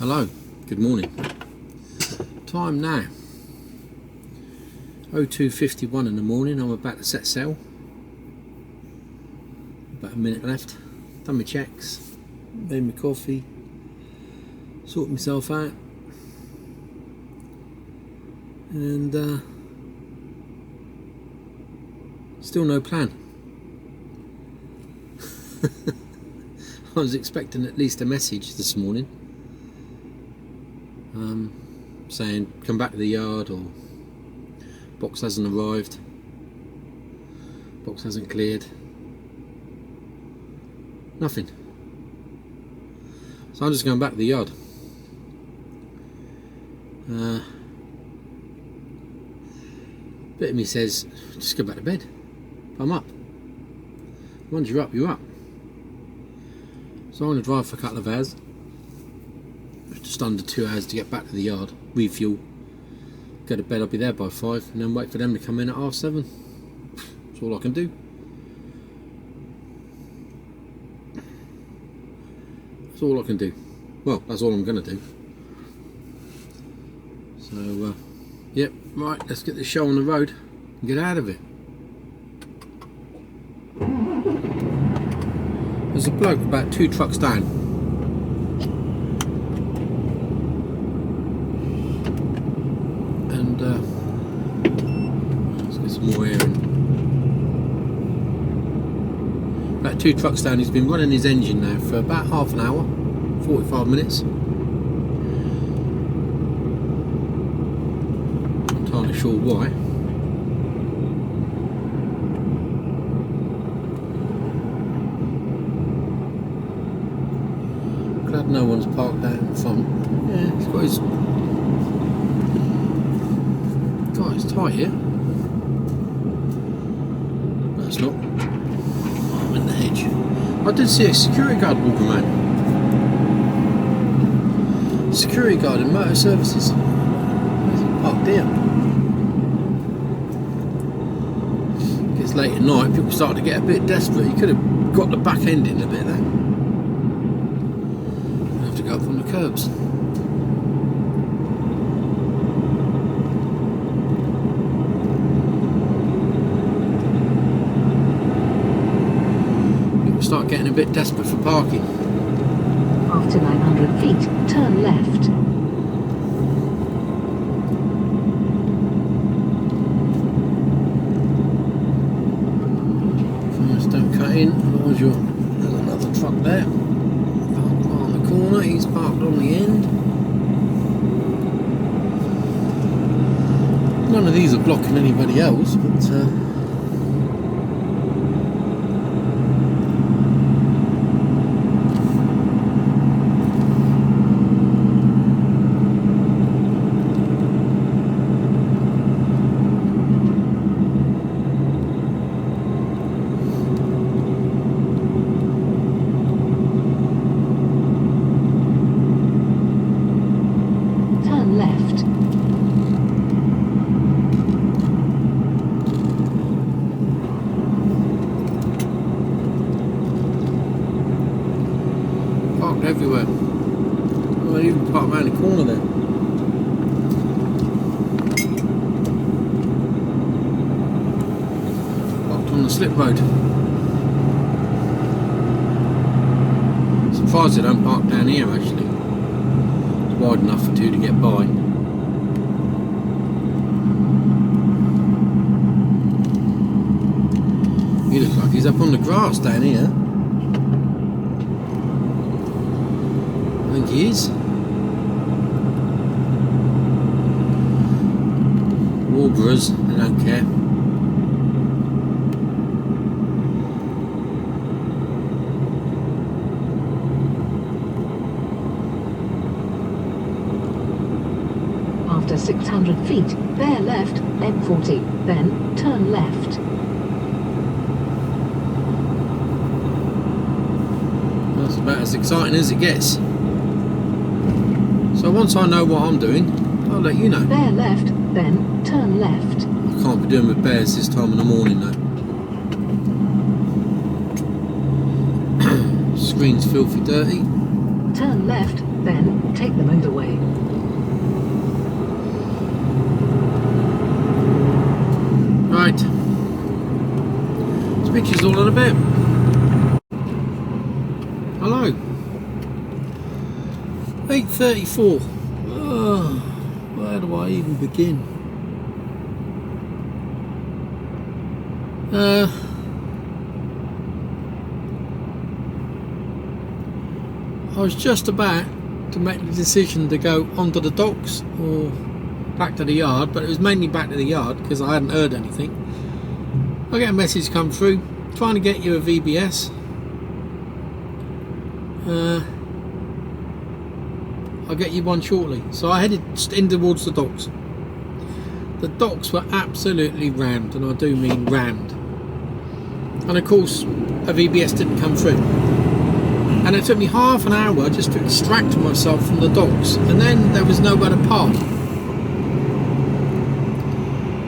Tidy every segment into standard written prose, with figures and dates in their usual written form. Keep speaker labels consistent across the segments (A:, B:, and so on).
A: Hello, good morning. Time now 02:51 in the morning. I'm about to set sail. About a minute left. Done my checks, made my coffee, sorted myself out, and still no plan. I was expecting at least a message this morning saying come back to the yard, or box hasn't arrived, box hasn't cleared, nothing. So I'm just going back to the yard. Bit of me says just go back to bed. I'm up. Once you're up, you're up. So I'm going to drive for a couple of hours, just under 2 hours to get back to the yard, refuel, go to bed. I'll be there by 5, and then wait for them to come in at 7:30. That's all I can do. That's all I can do. Well, that's all I'm going to do. So, yep, right, let's get this show on the road and get out of it. There's a bloke about 2 trucks down. And let's get some more air in. About 2 trucks down. He's been running his engine now for about half an hour, 45 minutes. Not entirely sure why. Glad no one's parked out in front. Yeah, he's got his... God, it's tight here. No, it's not. I'm in the hedge. I did see a security guard walking around. Security guard in motor services. Where's he parked here? Gets late at night, people start to get a bit desperate. He could have got the back end in a bit there. Have to go up on the curbs. Start getting a bit desperate for parking.
B: After 900 feet, turn left.
A: First, don't cut in, otherwise there's another truck there. Parked on the corner, he's parked on the end. None of these are blocking anybody else, but everywhere. Oh, I even parked around the corner there. Parked on the slip road. Surprised they don't park down here actually. It's wide enough for 2 to get by. He looks like he's up on the grass down here. I think he is. Warburers, they don't care.
B: After 600 feet, bear left, M40, then turn left.
A: That's about as exciting as it gets. So once I know what I'm doing, I'll let you know.
B: Bear left, then turn left.
A: I can't be doing with bears this time in the morning though. Screen's filthy dirty.
B: Turn left, then take the motorway.
A: Right. Switch is all in a bit. Hello. 8:34. Oh, where do I even begin? I was just about to make the decision to go onto the docks or back to the yard, but it was mainly back to the yard because I hadn't heard anything. I get a message come through trying to get you a VBS. I'll get you one shortly. So I headed in towards the docks. The docks were absolutely rammed, and I do mean rammed. And of course a VBS didn't come through. And it took me half an hour just to extract myself from the docks, and then there was nowhere to park.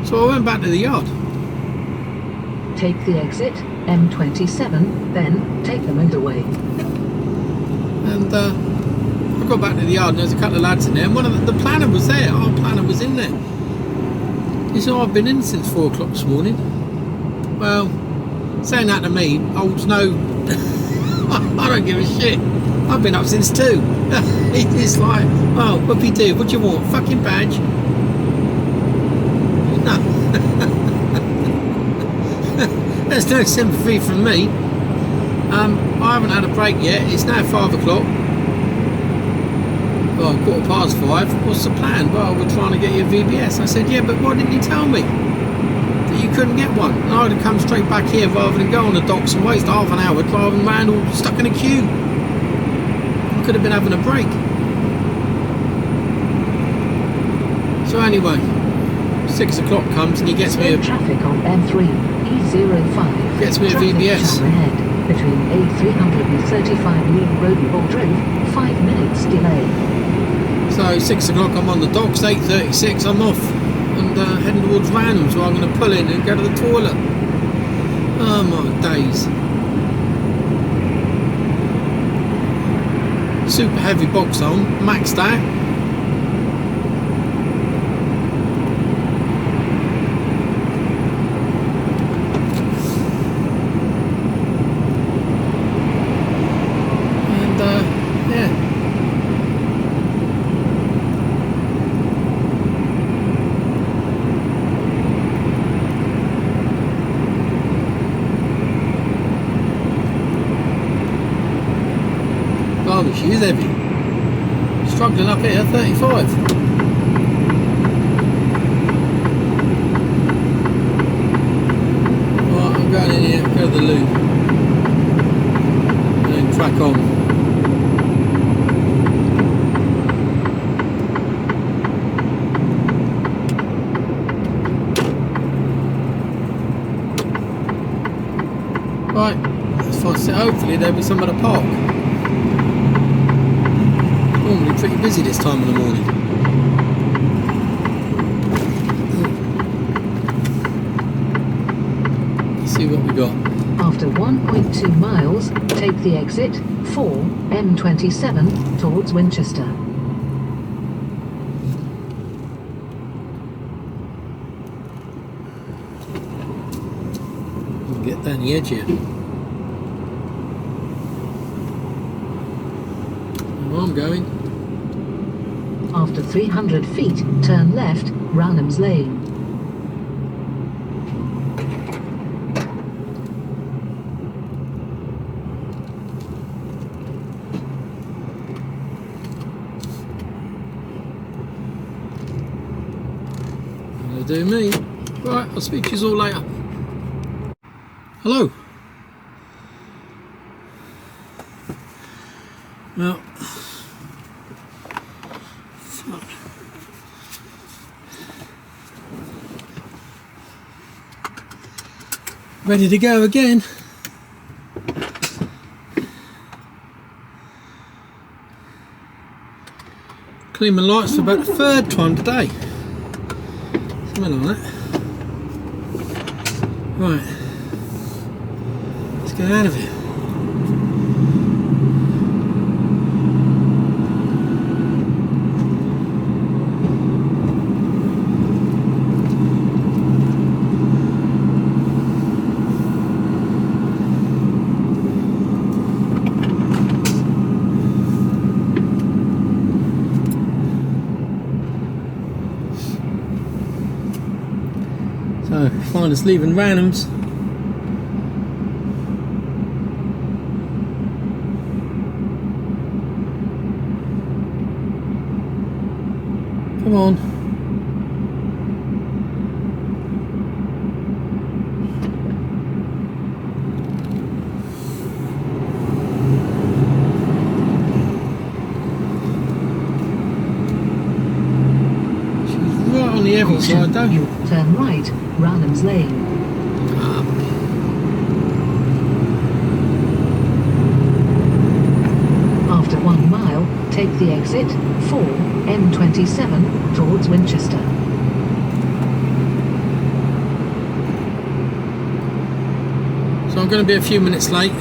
A: So I went back to the yard.
B: Take the exit, M27, then take the motorway.
A: And I got back to the yard, and there was a couple of lads in there, and one of the planner was there. Our planner was in there. He said, I've been in since 4 o'clock this morning. Well, saying that to me holds no... I don't give a shit. I've been up since 2. It's like, oh, whoopie do, what do you want? Fucking badge? No. There's no sympathy from me. I haven't had a break yet. It's now 5 o'clock. Well, 5:15. What's the plan? Well, we're trying to get you a VBS. I said, yeah, but why didn't you tell me that you couldn't get one? And I'd have come straight back here rather than go on the docks and waste half an hour driving around all stuck in a queue. I could have been having a break. So anyway, 6 o'clock comes and he gets me a...
B: Traffic on M3, E05.
A: Gets me a
B: Traffic
A: VBS.
B: jam ahead. Between A335 Lee Road Drove, 5 minutes delay.
A: So 6 o'clock I'm on the docks, 8:36 I'm off and heading towards Random, so I'm going to pull in and go to the toilet. Oh my days. Super heavy box on, maxed out. She is heavy. Struggling up here, 35. Right, I'm going in here, go to the loo. And then crack on. Right, let's find it. Hopefully there'll be somewhere to park. Normally pretty busy this time of the morning. Let's see what we got.
B: After 1.2 miles, take the exit 4 M27 towards Winchester.
A: We'll get down the edge here. Where I'm going.
B: After 300 feet, turn left, Rownham's Lane.
A: That'll do me. Right, I'll speak to you all later. Hello. Well, ready to go again. Clean my lights for about the 3rd time today. Something like that. Right, let's get out of here. find us leaving randoms. Come on. On the heavy side, don't you?
B: Turn right, Ranham's Lane. After 1 mile, take the exit 4 M27 towards Winchester.
A: So I'm going to be a few minutes late.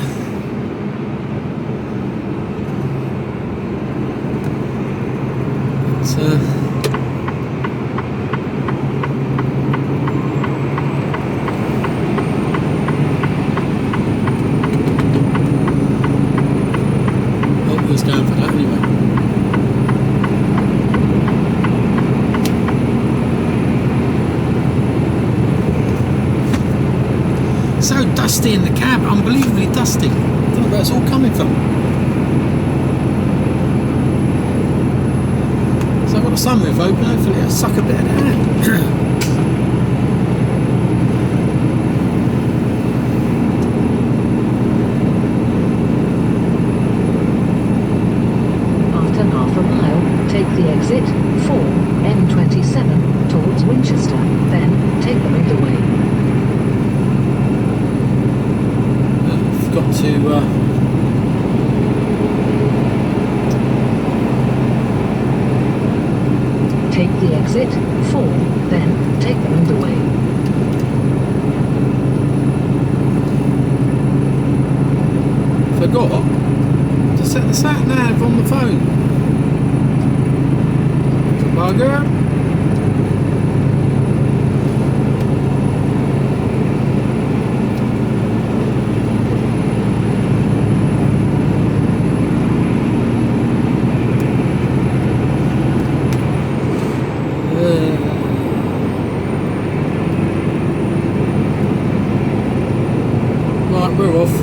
A: He's going for that anyway. So dusty in the cab, unbelievably dusty. I don't know where it's all coming from. So I've got the sunroof open, hopefully it'll suck a bit of that.
B: Take the exit 4 M27 towards Winchester, then take the motorway.
A: I've got to
B: take the exit 4, then take the motorway.
A: Forgot to set the sat nav on the phone. Bugger. Right, we're off.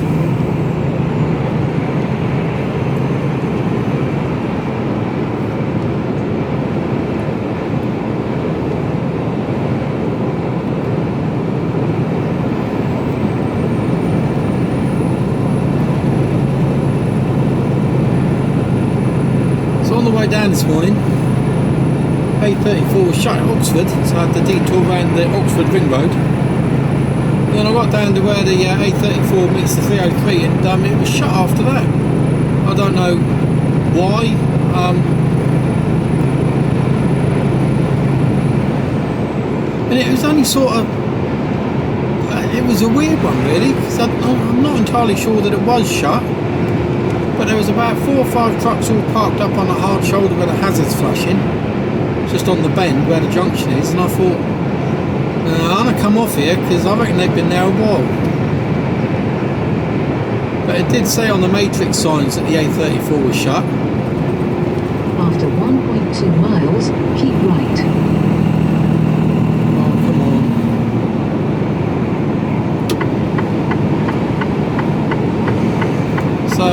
A: On the way down this morning, A34 was shut at Oxford, so I had to detour around the Oxford Ring Road. And then I got down to where the A34 meets the 303 and it was shut after that. I don't know why. And it was only sort of, it was a weird one really, because I'm not entirely sure that it was shut. But there was about 4 or 5 trucks all parked up on a hard shoulder where the hazards flashing, just on the bend where the junction is, and I thought, I'm going to come off here because I reckon they've been there a while. But it did say on the matrix signs that the A34 was shut.
B: After 1.2 miles, keep right.
A: Oh, come on. So,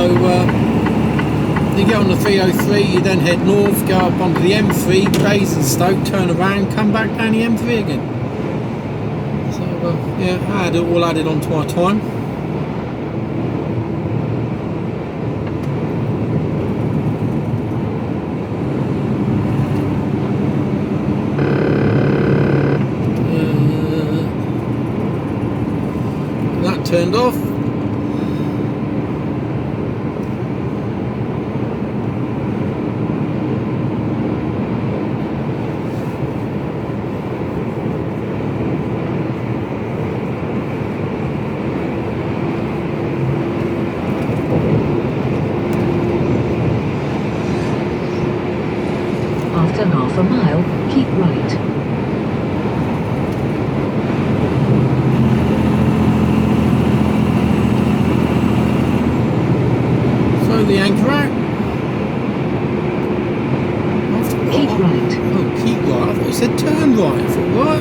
A: you get on the 303, you then head north, go up onto the M3, Basingstoke, turn around, come back down the M3 again. So, yeah, I had it all added onto my time. That turned off.
B: After half a mile, keep right.
A: Throw the anchor out.
B: Keep right.
A: Oh, keep right. I thought it said turn right. I thought, what?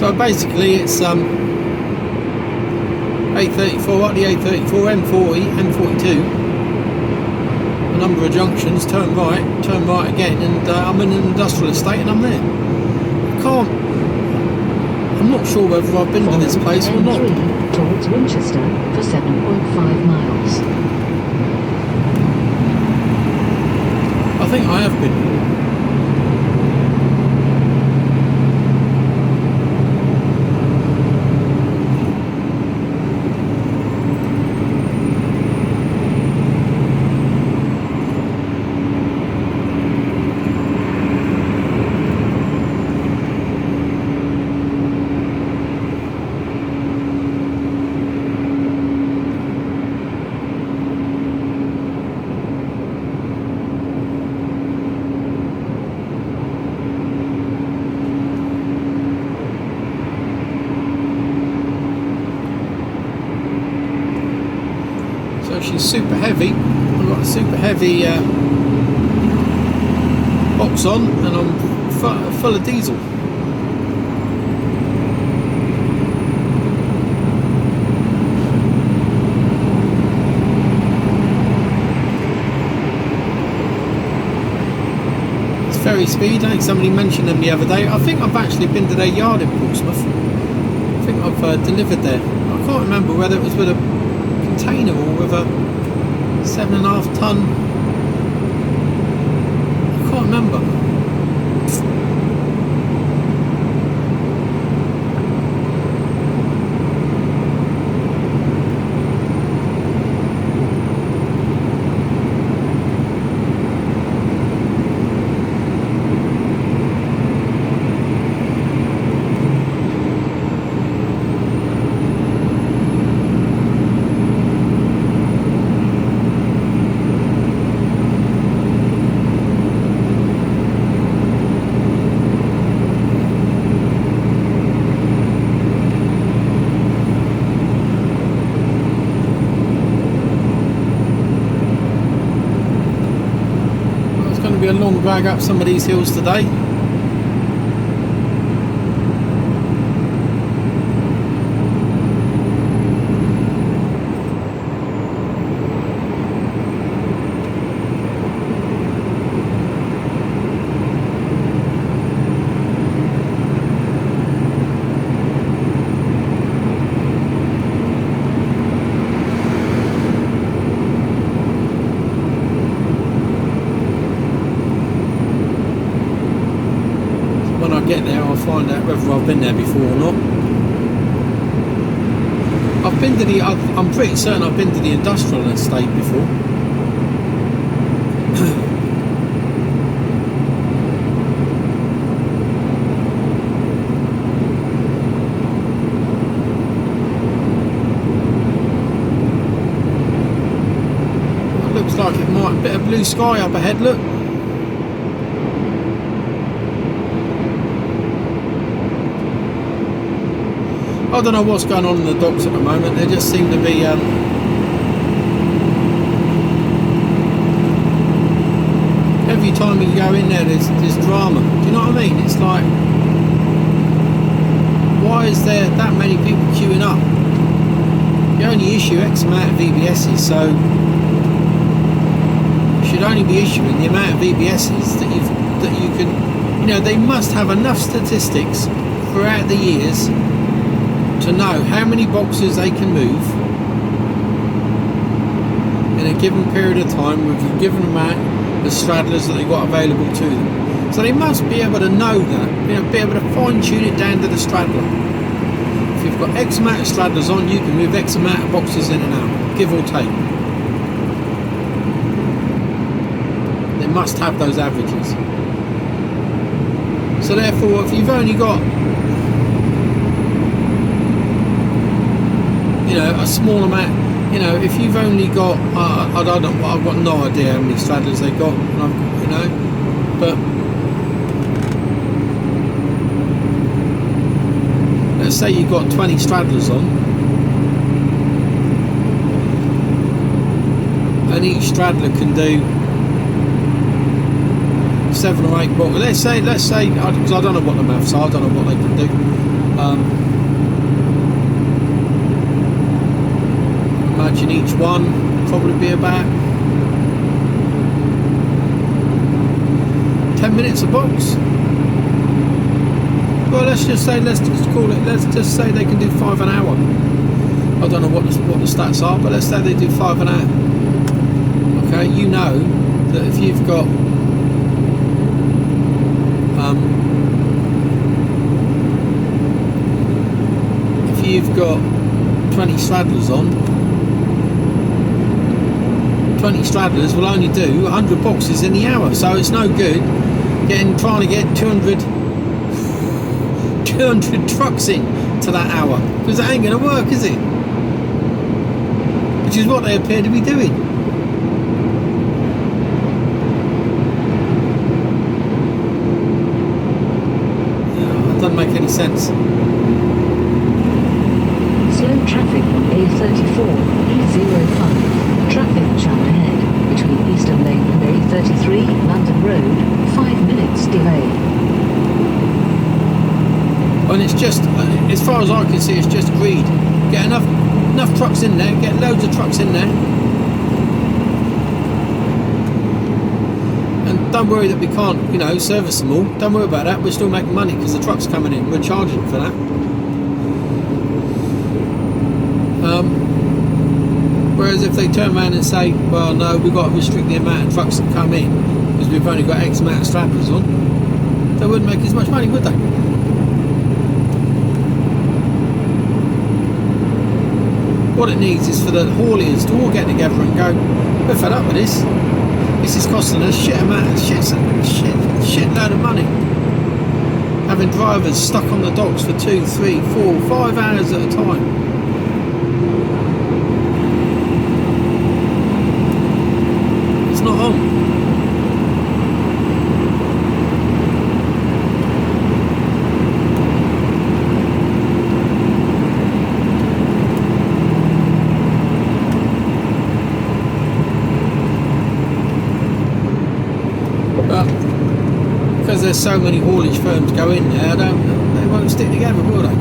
A: So basically it's 834 up the 834, M40, M42, a number of junctions, turn right again, and I'm in an industrial estate and I'm there. I'm not sure whether I've been to this place or not.
B: M3 towards Winchester for 7.5 miles.
A: I think I have been. She's super heavy. I've got a super heavy box on, and I'm full of diesel. It's ferry speed. I think somebody mentioned them the other day. I think I've actually been to their yard in Portsmouth. I think I've delivered there. I can't remember whether it was with a container or with a 7.5 ton. I can't remember. Be a long drag up some of these hills today. Get there, I'll find out whether I've been there before or not. I've been to the. I'm pretty certain I've been to the industrial estate before. It looks like it might. A bit of blue sky up ahead. Look. I don't know what's going on in the docks at the moment. They just seem to be every time you go in there, there's drama. Do you know what I mean? It's like, why is there that many people queuing up? You only issue X amount of VBSs, so you should only be issuing the amount of VBSs that you can. You know, they must have enough statistics throughout the years to know how many boxes they can move in a given period of time with a given amount of straddlers that they've got available to them. So they must be able to know that, be able to fine tune it down to the straddler. If you've got X amount of straddlers on, you can move X amount of boxes in and out, give or take. They must have those averages. So therefore, if you've only got a small amount, if you've only got, I don't know, I've got no idea how many straddlers they got, but let's say you've got 20 straddlers on, and each straddler can do 7 or 8 boxes. Let's say, because I don't know what the maths are, I don't know what they can do. Imagine each one probably be about 10 minutes a box. Well, let's just say let's just say they can do 5 an hour. I don't know what the stats are, but let's say they do 5 an hour. Okay, you know that if you've got if you've got 20 straddlers on, 20 straddlers will only do 100 boxes in the hour, so it's no good trying to get 200 trucks in to that hour, because it ain't going to work, is it? Which is what they appear to be doing. Yeah, it doesn't make any sense.
B: Slow traffic on A34, E05. Traffic jam ahead between Eastern Lane and A33, London Road. 5 minutes delay.
A: And it's just, as far as I can see, it's just greed. Get enough trucks in there, get loads of trucks in there. And don't worry that we can't, service them all. Don't worry about that. We're still making money because the truck's coming in. We're charging for that. Whereas if they turn around and say, well, no, we've got to restrict the amount of trucks that come in because we've only got X amount of strappers on, they wouldn't make as much money, would they? What it needs is for the hauliers to all get together and go, we're fed up with this. This is costing us shit load of money. Having drivers stuck on the docks for 2, 3, 4, 5 hours at a time. It's not on. Because there's so many haulage firms go in there, they won't stick together, will they?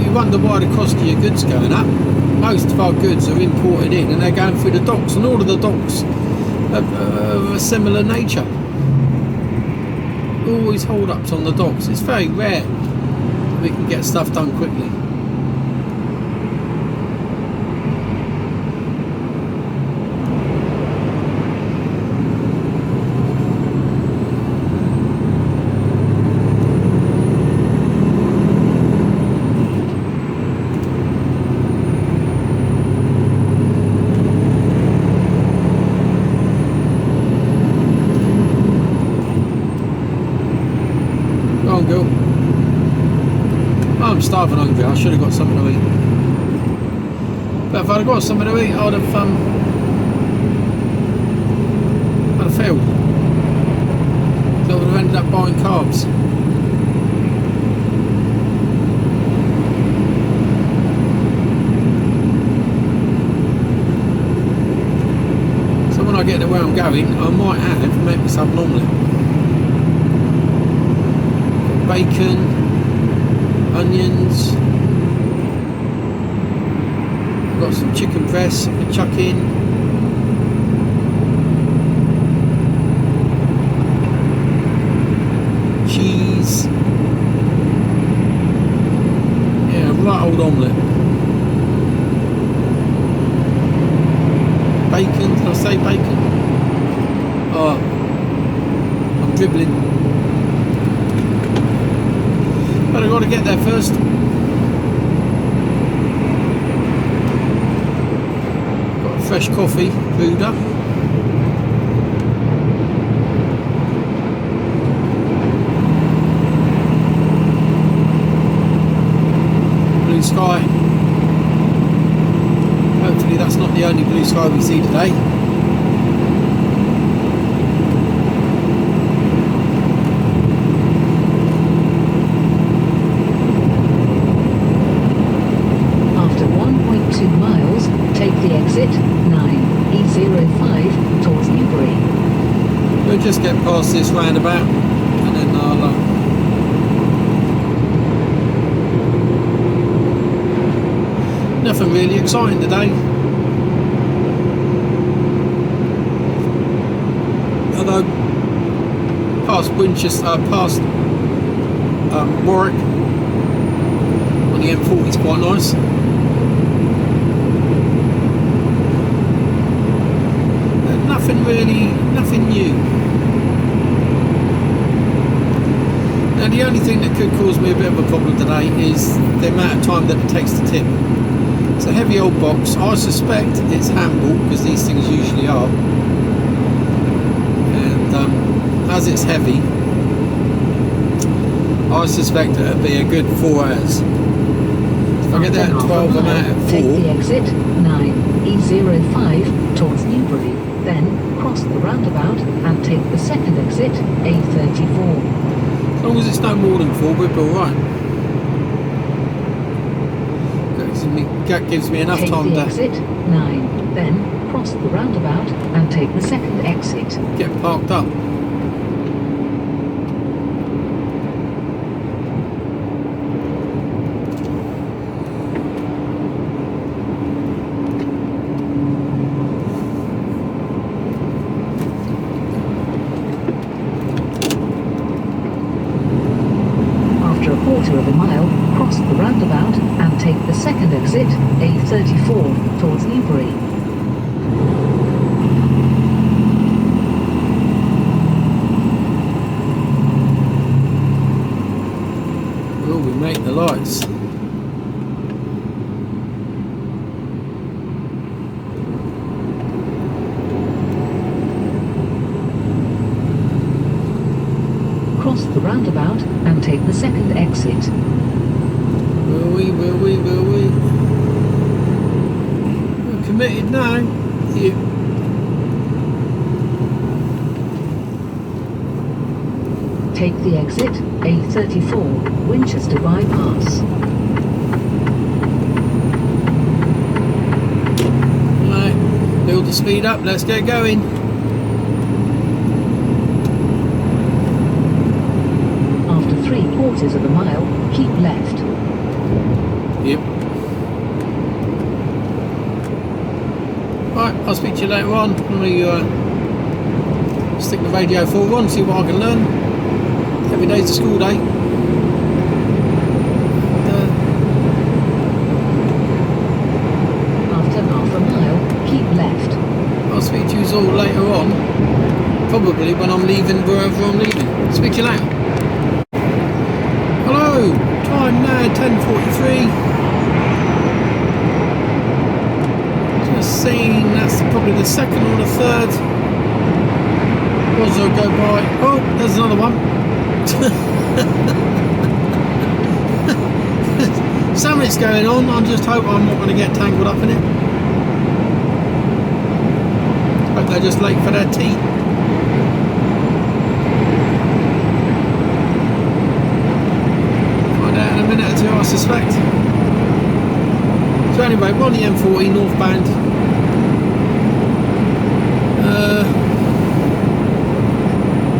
A: You wonder why the cost of your goods going up. Most of our goods are imported in and they're going through the docks, and all of the docks are of a similar nature. Always hold ups on the docks. It's very rare that we can get stuff done quickly. I'm starving hungry. I should have got something to eat. But if I'd have got something to eat, I'd have failed. So I would have ended up buying carbs. So when I get to where I'm going, I might make myself an omelette. Bacon, onions, I've got some chicken breasts I can chuck in, cheese, yeah, right old omelette. Bacon, did I say bacon? Oh, I'm dribbling. But I've got to get there first. Got a fresh coffee brewed up. Blue sky. Hopefully that's not the only blue sky we see today. Exit 9, E05 towards Newbury. we'll just get past this roundabout and then I'll nothing really exciting today. Although past Winchester, past Warwick on the M40 is quite nice. Nothing new. Now the only thing that could cause me a bit of a problem today is the amount of time that it takes to tip. It's a heavy old box. I suspect it's handball because these things usually are, and as it's heavy, I suspect it'll be a good 4 hours. If I get there at 12, I'm out at 4.
B: Take the exit 9E05 towards Newbury. Then cross the roundabout and take the second exit, A34.
A: As long as it's no more than 4, we'll be alright. That gives me enough time
B: to...
A: to...
B: exit 9, then cross the roundabout and take the second exit.
A: Get parked up.
B: Of a mile, cross the roundabout and take the second exit, A34, towards Newbury.
A: Will we make the lights?
B: Cross the roundabout and take the second exit.
A: Will we? We're committed now. Yeah.
B: Take the exit, A34, Winchester bypass.
A: Right, build the speed up, let's get going.
B: After 3/4 of a mile, keep left.
A: Yep. Right, I'll speak to you later on. Let me stick the radio forward on, see what I can learn. Every day's a school day.
B: After half a mile, keep left.
A: I'll speak to you all later on. Probably when I'm leaving wherever I'm leaving. Speak to you later. Hello, time now 10:43. Just seeing that's probably the second or the third. Was I go by? Oh, there's another one. Something's going on. I just hope I'm not going to get tangled up in it. Hope they're just late for their tea. Find out in a minute or two, I suspect. So anyway, we're on the M40 northbound.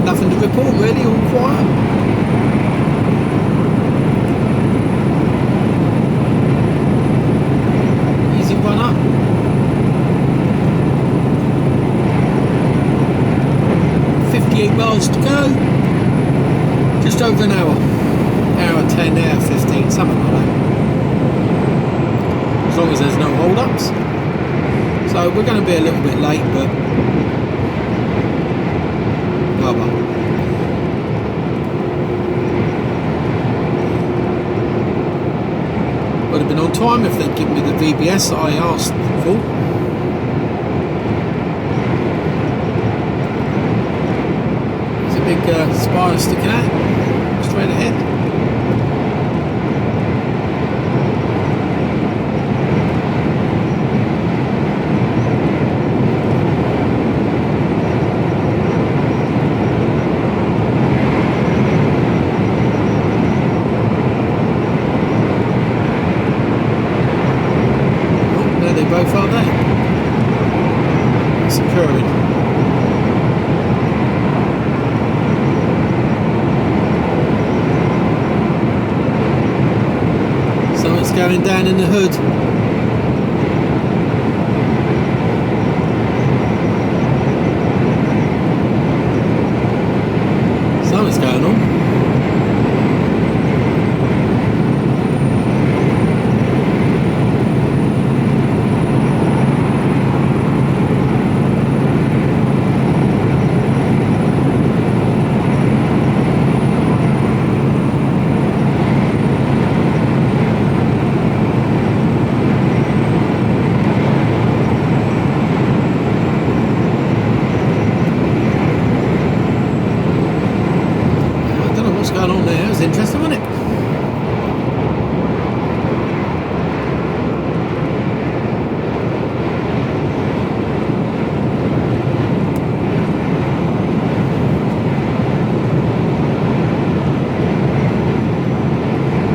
A: Nothing to report really, all quiet. Easy run up. Miles to go. Just over an hour. Hour 10, hour 15, something like that. As long as there's no hold-ups. So we're going to be a little bit late, but oh well. Would have been on time if they'd given me the VBS that I asked for. There's a big spire sticking out straight ahead. Both are there. It's occurring. going down in the hood. Something's going on. Interesting, wasn't it? I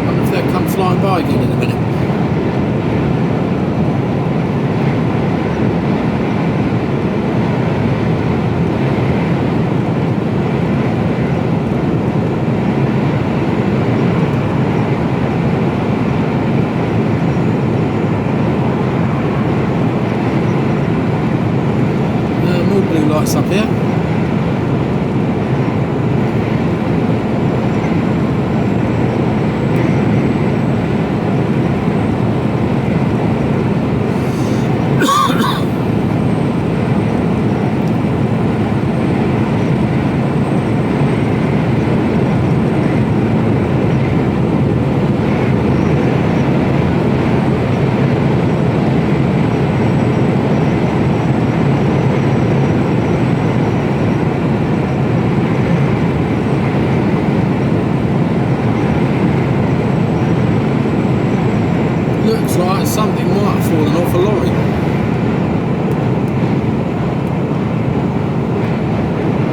A: wonder if they'll come flying by again in a minute. Blue lights up here. Looks like something might have fallen off a lorry.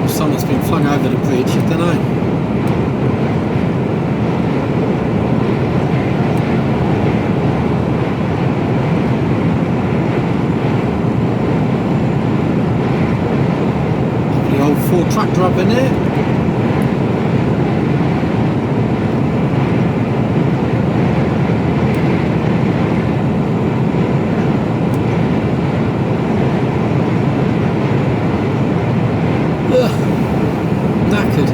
A: Or something's been flung over the bridge, I don't know. The old Ford tractor up in there. Knackered.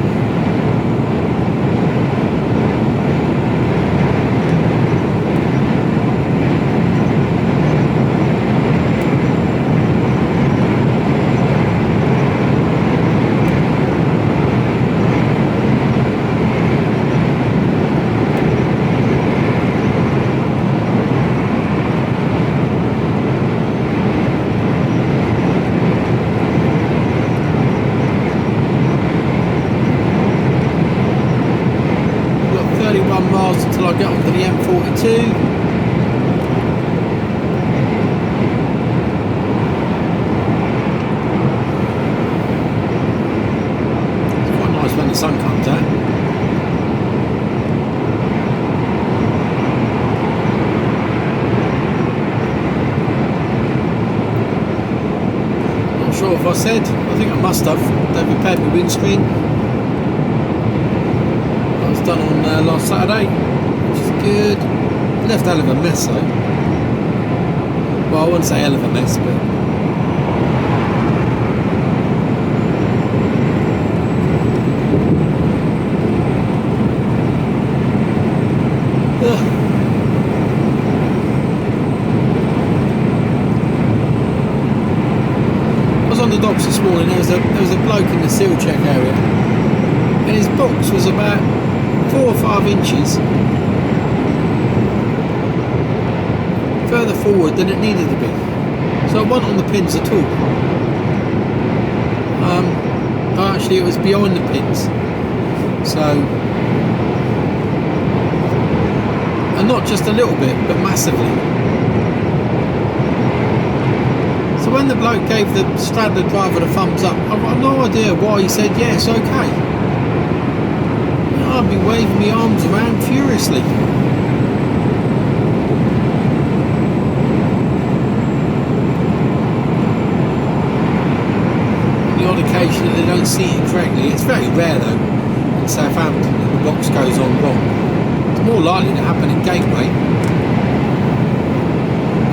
A: Miles until I get onto the M42. It's quite nice when the sun comes out. Not sure if I said, I think I must have. They've repaired my windscreen. Done on last Saturday, which is good. Left hell of a mess though. Well, I wouldn't say hell of a mess, but I was on the docks this morning. There was a bloke in the seal check area, and his box was about 4 or 5 inches further forward than it needed to be, so it wasn't on the pins at all. Actually it was behind the pins, so, and not just a little bit but massively. So when the bloke gave the straddler driver the thumbs up, I've got no idea why he said yes, okay. I'd be waving my arms around furiously. On the odd occasion that they don't see it correctly, it's very rare though in Southampton that the box goes on wrong. It's more likely to happen in Gateway.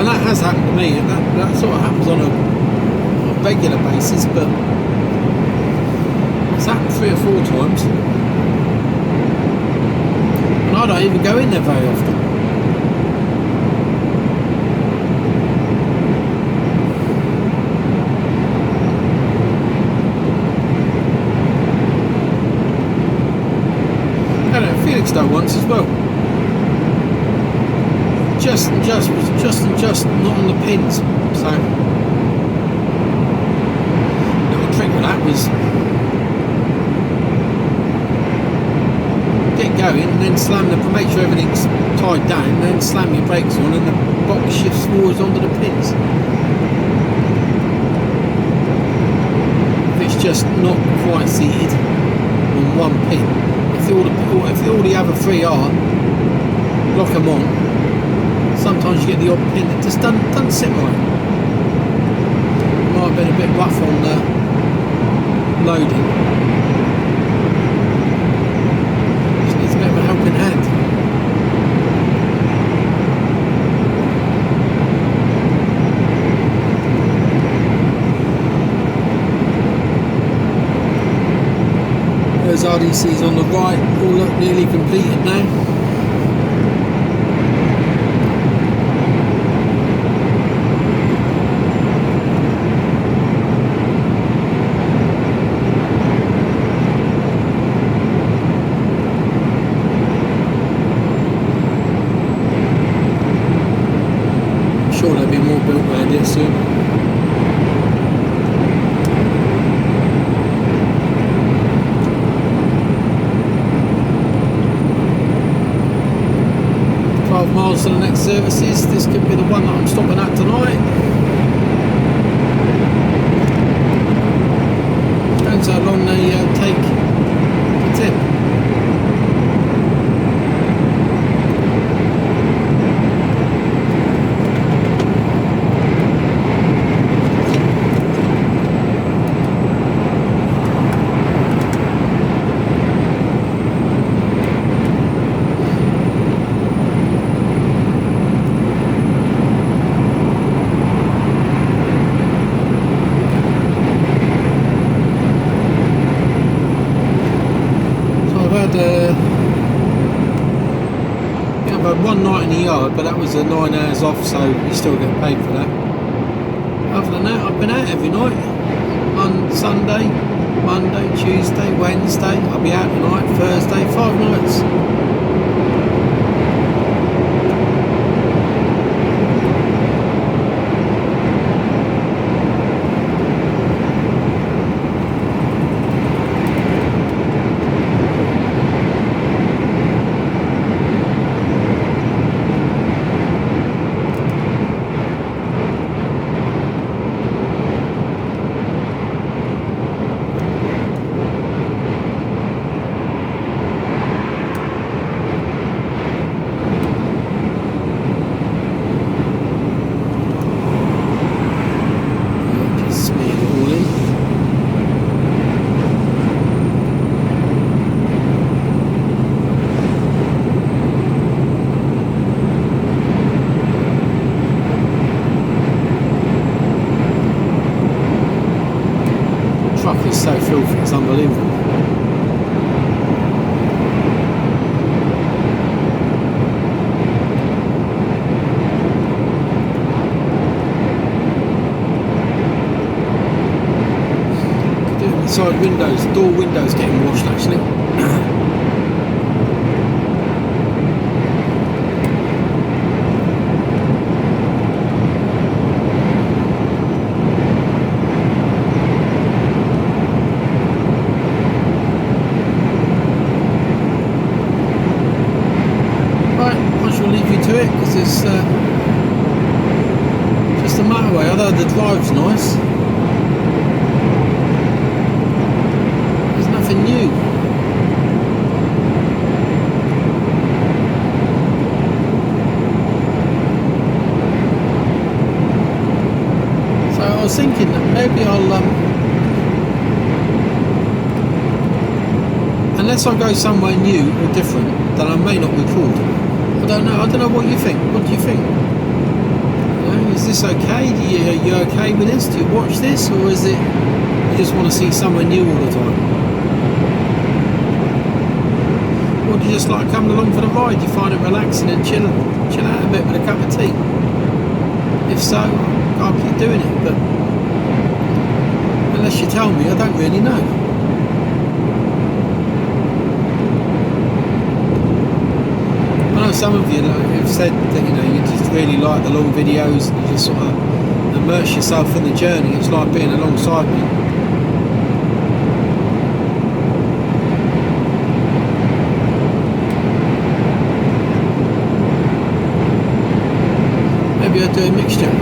A: And that has happened to me, and that sort of happens on a regular basis, but it's happened 3 or 4 times. And I don't even go in there very often. Felixstowe once as well. Just not on the pins. So little trick with that was get going and then slam make sure everything's tied down, and then slam your brakes on and the box shifts forwards onto the pins. If it's just not quite seated on one pin, if all the other 3 are, lock them on. Sometimes you get the odd pin that just doesn't sit right. Might have been a bit rough on loading. Just needs a bit of a helping hand. Those RDCs on the right all look nearly completed now. I'm sure there'll be more built around here soon. Miles to the next services. This could be the one that I'm stopping at tonight. Depends how long they take to tip. One night in the yard, but that was 9 hours off, so you still get paid for that. Other than that, I've been out every night. On Sunday, Monday, Tuesday, Wednesday. I'll be out tonight, Thursday, 5 nights. It's so filthy, it's unbelievable. Could do it inside windows, door windows getting washed actually. Because it's just the motorway, although the drive's nice, there's nothing new. So I was thinking that maybe I'll unless I go somewhere new or different, then I may not record. I don't know what you think. What do you think? You know? is this okay? Are you okay with this? Do you watch this, or is it you just want to see somewhere new all the time? Or do you just like coming along for the ride? Do you find it relaxing and chill out a bit with a cup of tea? If so, I'll keep doing it, but unless you tell me, I don't really know. I know some of you have said that you just really like the long videos and you just sort of immerse yourself in the journey. It's like being alongside me. Maybe I'll do a mixture.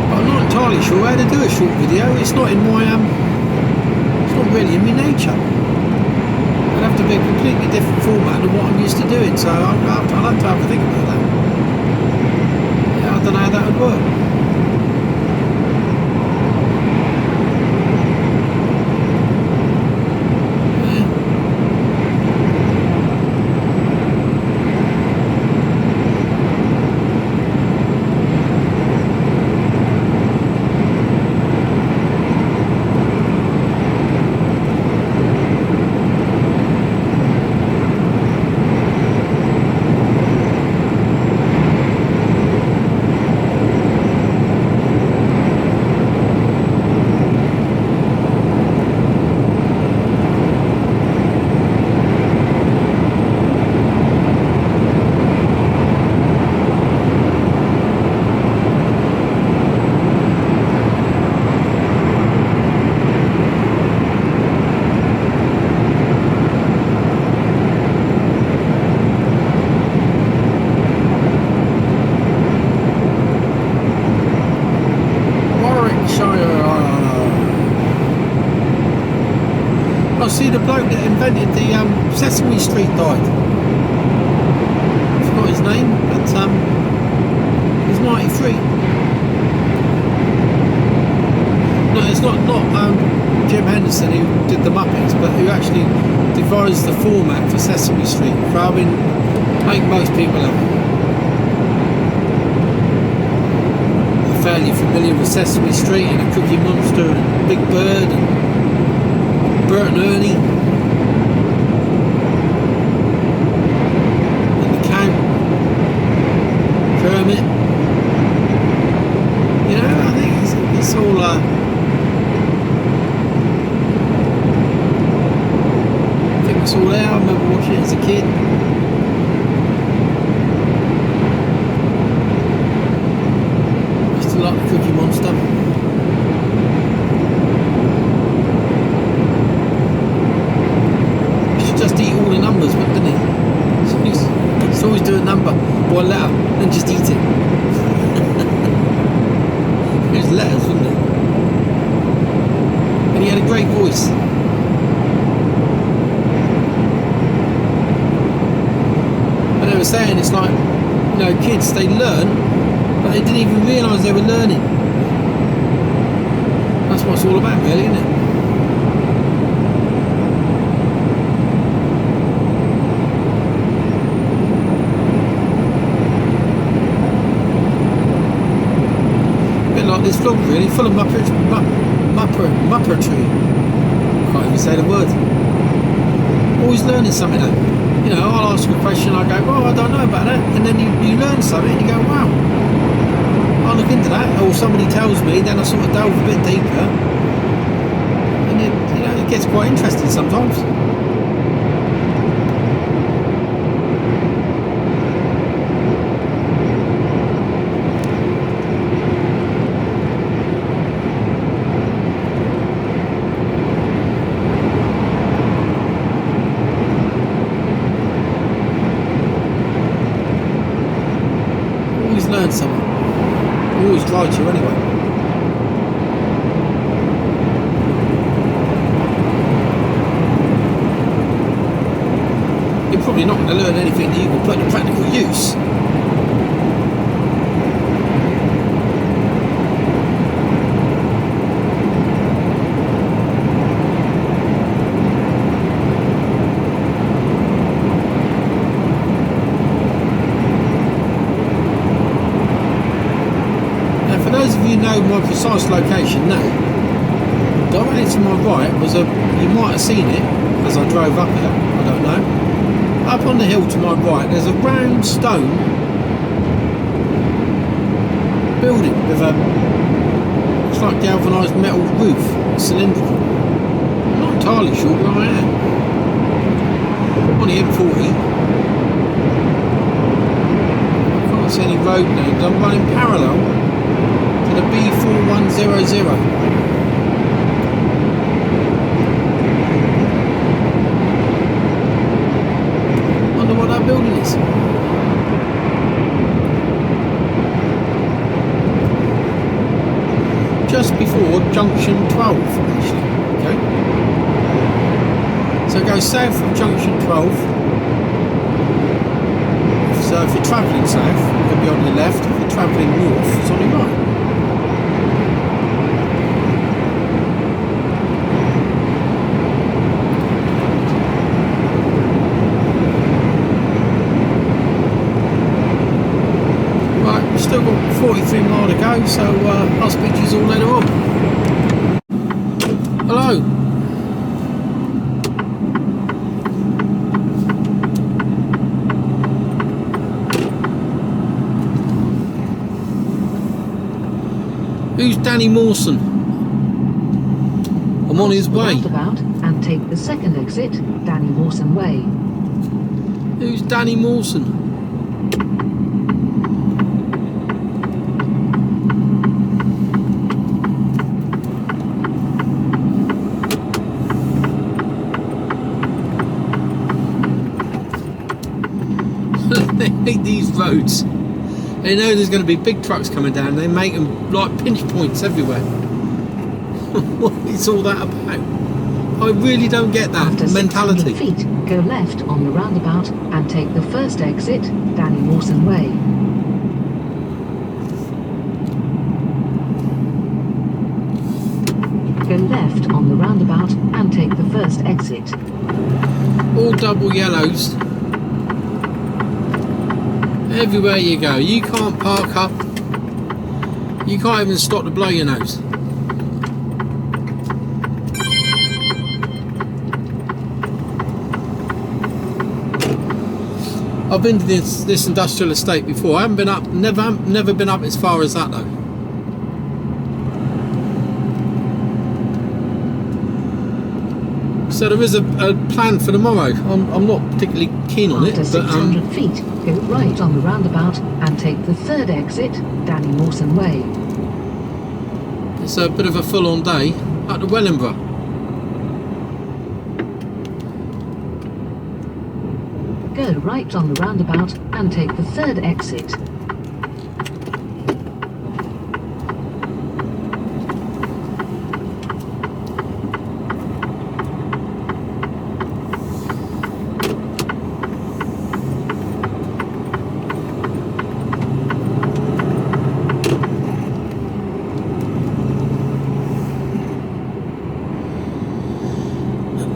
A: But I'm not entirely sure how to do a short video. It's not in my it's not really in my nature. It'd have to be a completely different format than what I'm used to doing, so I'll have to have a think about that. Yeah, I don't know how that would work. I see the bloke that invented the Sesame Street died. I forgot his name, but he's 93. No, it's not Jim Henderson who did the Muppets, but who actually devised the format for Sesame Street. For I think most people are fairly familiar with Sesame Street and the Cookie Monster and Big Bird and Bert and Ernie and the cow, Kermit. I think it's all I think it's all there. I remember watching it as a kid. I used to like the Cookie Monster. Just eat all the numbers, but didn't he? He's always do a number or a letter and just eat it. It was letters, wasn't it? And he had a great voice. But they were saying it's like, kids, they learn, but they didn't even realise they were learning. That's what it's all about, really, isn't it? This vlog really full of muppetry. Can't even say the word. Always learning something though. I'll ask a question, I go, I don't know about that, and then you learn something and you go, wow, I'll look into that, or somebody tells me, then I sort of delve a bit deeper, and it gets quite interesting sometimes. Learn something. You always try to anyway. You're probably not going to learn anything that you can put to practical use. precise location now. Directly to my right was a, you might have seen it as I drove up here, I don't know. Up on the hill to my right there's a round stone building with a, it's like galvanised metal roof, cylindrical. I'm not entirely sure where I am. On the M40. Can't see any road names. I'm running parallel to the B4100. What that building is. Just before junction 12 actually, okay? So go south of junction 12. So if you're travelling south, it could be on your left. If you're travelling north, it's on your right. Still got 43 mile to go, so I'll speak to you all later on. Hello. Who's Danny Mawson? I'm on his way.
B: Roundabout and take the second exit, Danny Mawson Way.
A: Who's Danny Mawson? They make these roads. They know there's going to be big trucks coming down. They make them like pinch points everywhere. What is all that about? I really don't get that
B: After
A: mentality.
B: 600 feet, go left on the roundabout and take the first exit, Danny Mawson Way. Go left on the roundabout and take the first exit.
A: All double yellows. Everywhere you go, you can't park up. You can't even stop to blow your nose. I've been to this industrial estate before. I haven't been up, never been up as far as that though. So there is a plan for tomorrow. I'm not particularly keen on
B: After
A: it, but
B: 600 feet, go right on the roundabout and take the third exit, Danny Mawson Way.
A: it's a bit of a full-on day at the Wellingborough.
B: Go right on the roundabout and take the third exit.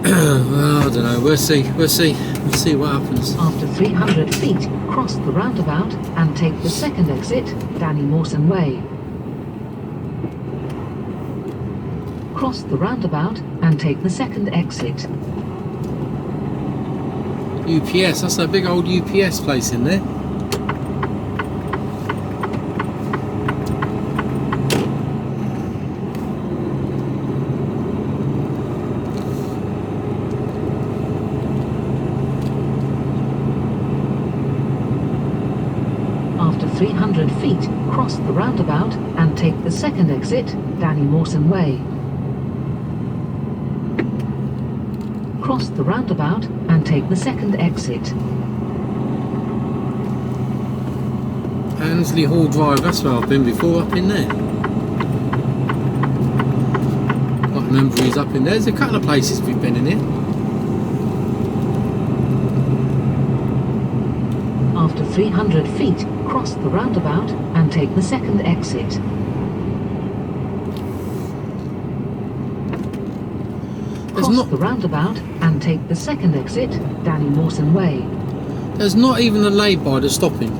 A: Well, I don't know. We'll see what happens.
B: After 300 feet, cross the roundabout and take the second exit, Danny Mawson Way. Cross the roundabout and take the second exit.
A: UPS, that's a big old UPS place in there.
B: After 300 feet, cross the roundabout and take the second exit, Danny Mawson Way. Cross the roundabout and take the second exit.
A: Ansley Hall Drive, that's where I've been before, up in there. I remember he's up in there. There's a couple of places we've been in here.
B: After 300 feet, cross the roundabout and take the second exit. Cross the roundabout and take the second exit, Danny Mawson Way.
A: There's not even a lay-by to stopping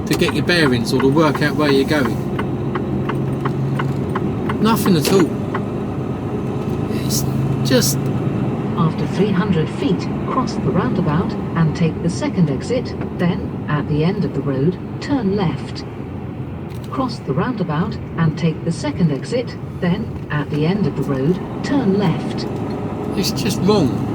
A: to get your bearings or to work out where you're going. Nothing at all. It's just...
B: After 300 feet, cross the roundabout and take the second exit, then, at the end of the road, turn left. Cross the roundabout and take the second exit, then, at the end of the road, turn left.
A: It's just wrong.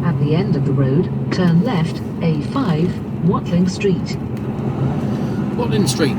B: At the end of the road, turn left, A5, Watling Street.
A: Watling Street.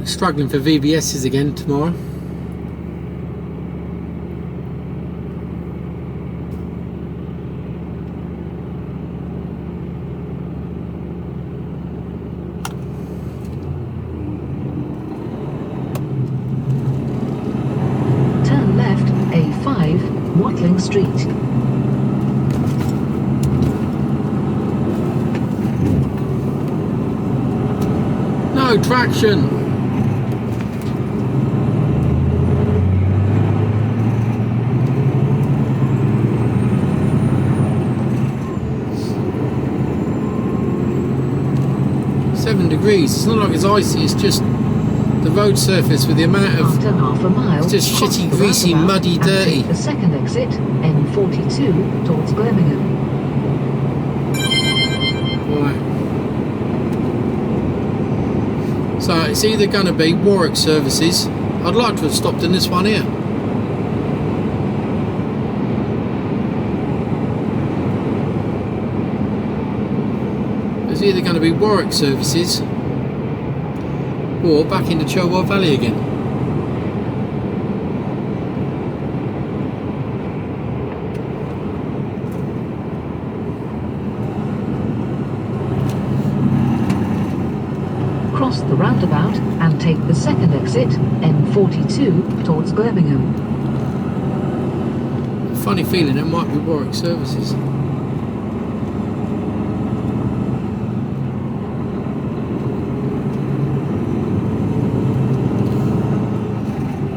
A: Struggling for VBSs again tomorrow.
B: Turn left, A5, Watling Street.
A: No traction. Degrees. It's not like it's icy, it's just the road surface with the amount of...
B: After half a mile,
A: it's just
B: cross
A: shitty,
B: the
A: greasy,
B: roundabout
A: muddy,
B: and
A: dirty.
B: take the second exit, N42, towards Birmingham.
A: Right. So it's either going to be Warwick services. I'd like to have stopped in this one here. It's either going to be Warwick services or back into Cherwell Valley again.
B: Cross the roundabout and take the second exit, N42, towards Birmingham.
A: Funny feeling it might be Warwick services.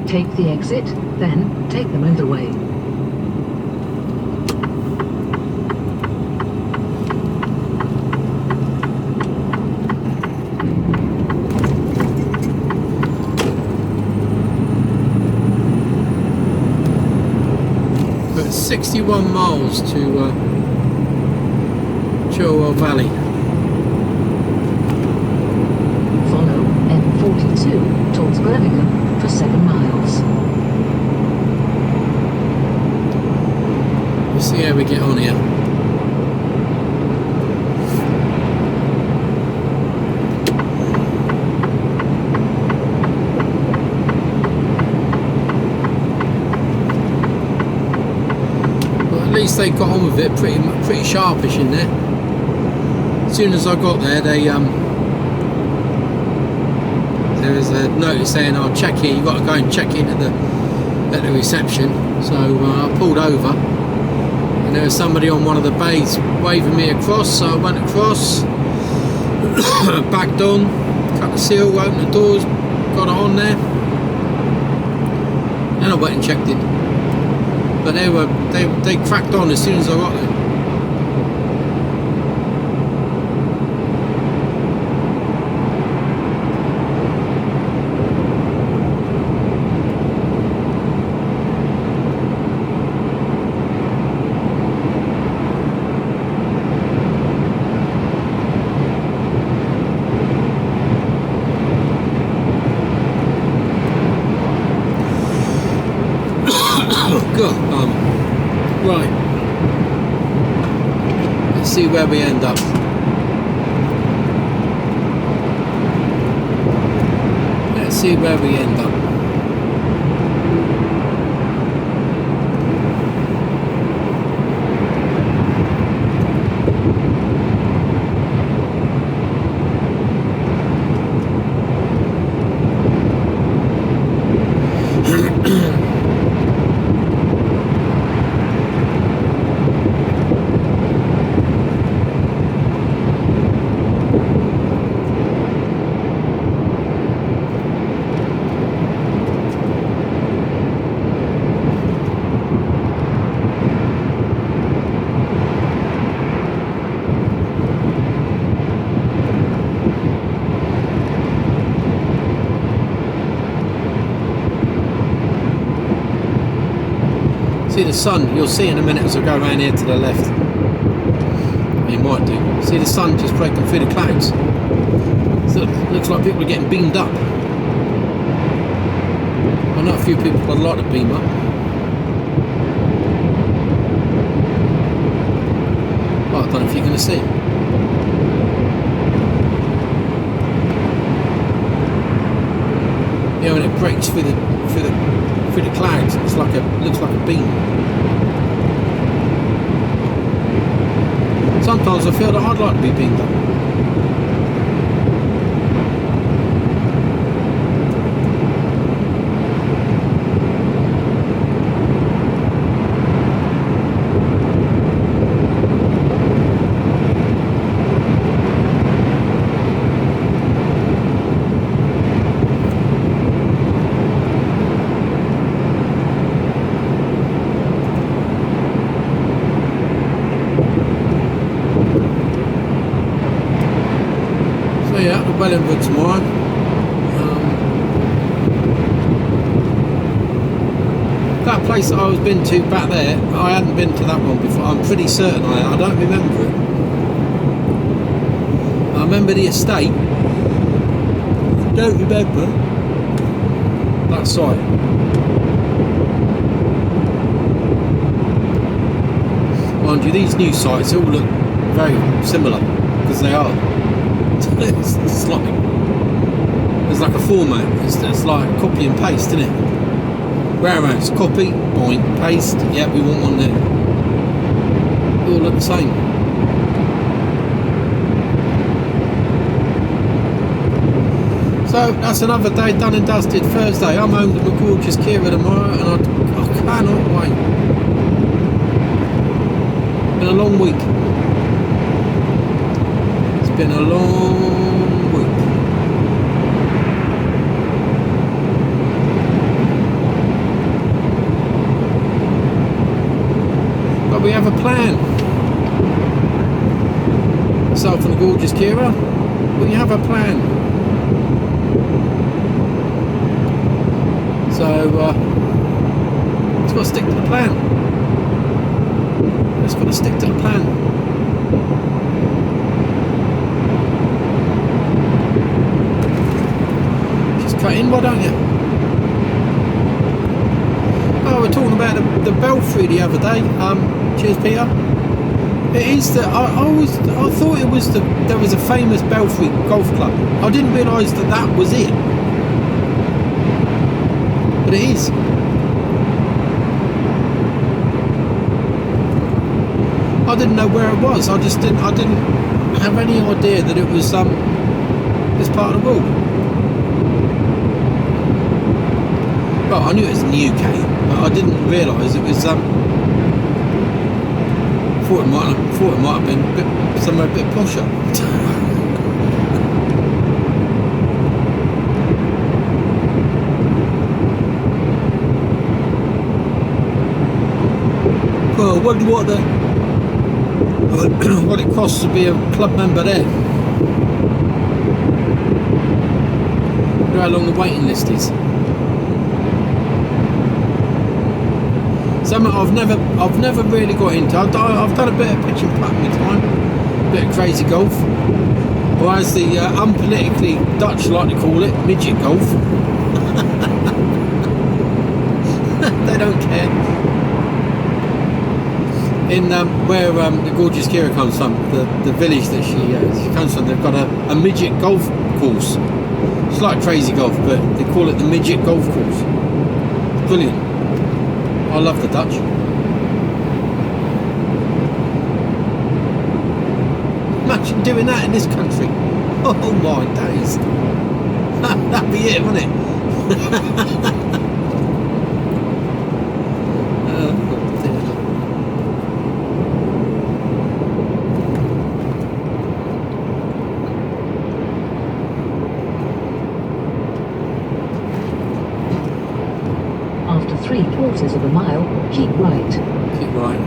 B: Take the exit, then take the motorway.
A: But 61 miles to Cherwell Valley.
B: Follow N42 towards Birmingham for 7 miles.
A: We'll see how we get on here. Well, at least they got on with it pretty sharpish in there. As soon as I got there, there was a notice saying, "I'll check in. You've got to go and check in at the reception." So I pulled over, and there was somebody on one of the bays waving me across. So I went across, backed on, cut the seal, opened the doors, got it on there, and I went and checked in. But they cracked on as soon as I got there. Right. Let's see where we end up. Let's see where we end up. See the sun, you'll see in a minute as I go around here to the left. You might do. See the sun just breaking through the clouds. So it looks like people are getting beamed up. I know a few people would like to beam up. Well, I don't know if you're going to see it. Yeah, when it breaks through the clouds, looks like a beam. Sometimes I feel that I'd like to be beamed up. Wellingborough tomorrow. That place that I was been to back there, I hadn't been to that one before. I'm pretty certain I don't remember it. I remember the estate. I don't remember that site. Mind you, these new sites all look very similar because they are. It's like there's like a format. It's like copy and paste, isn't it? Whereas copy, point, paste. Yeah, we want one there. They all look the same. So that's another day done and dusted. Thursday. I'm home to my gorgeous Kira tomorrow, and I cannot wait. Been a long week. Been a long week. But we have a plan. Myself and the gorgeous Kira, we have a plan. So just got to stick to the plan. Just got to stick to the plan. Cut in, why don't you? Oh, we're talking about the belfry the other day. Cheers, Peter. It is that I thought it was there was a famous belfry golf club. I didn't realise that was it, but it is. I didn't know where it was. I didn't have any idea that it was this part of the world. Well, I knew it was in the UK, but I didn't realise it was. Thought it might have been somewhere a bit posher. Well, I wonder what it costs to be a club member there. I wonder how long the waiting list is. Something I've never really got into. I've done a bit of pitch and putt in my time, a bit of crazy golf, or as the unpolitically Dutch like to call it, midget golf. They don't care. in where the gorgeous Kira comes from, the village that she comes from, they've got a midget golf course. It's like crazy golf, but they call it the midget golf course. Brilliant. I love the Dutch. Imagine doing that in this country. Oh my days. That'd be it, wouldn't it?
B: After 3/4 of a mile, keep right.
A: Keep right.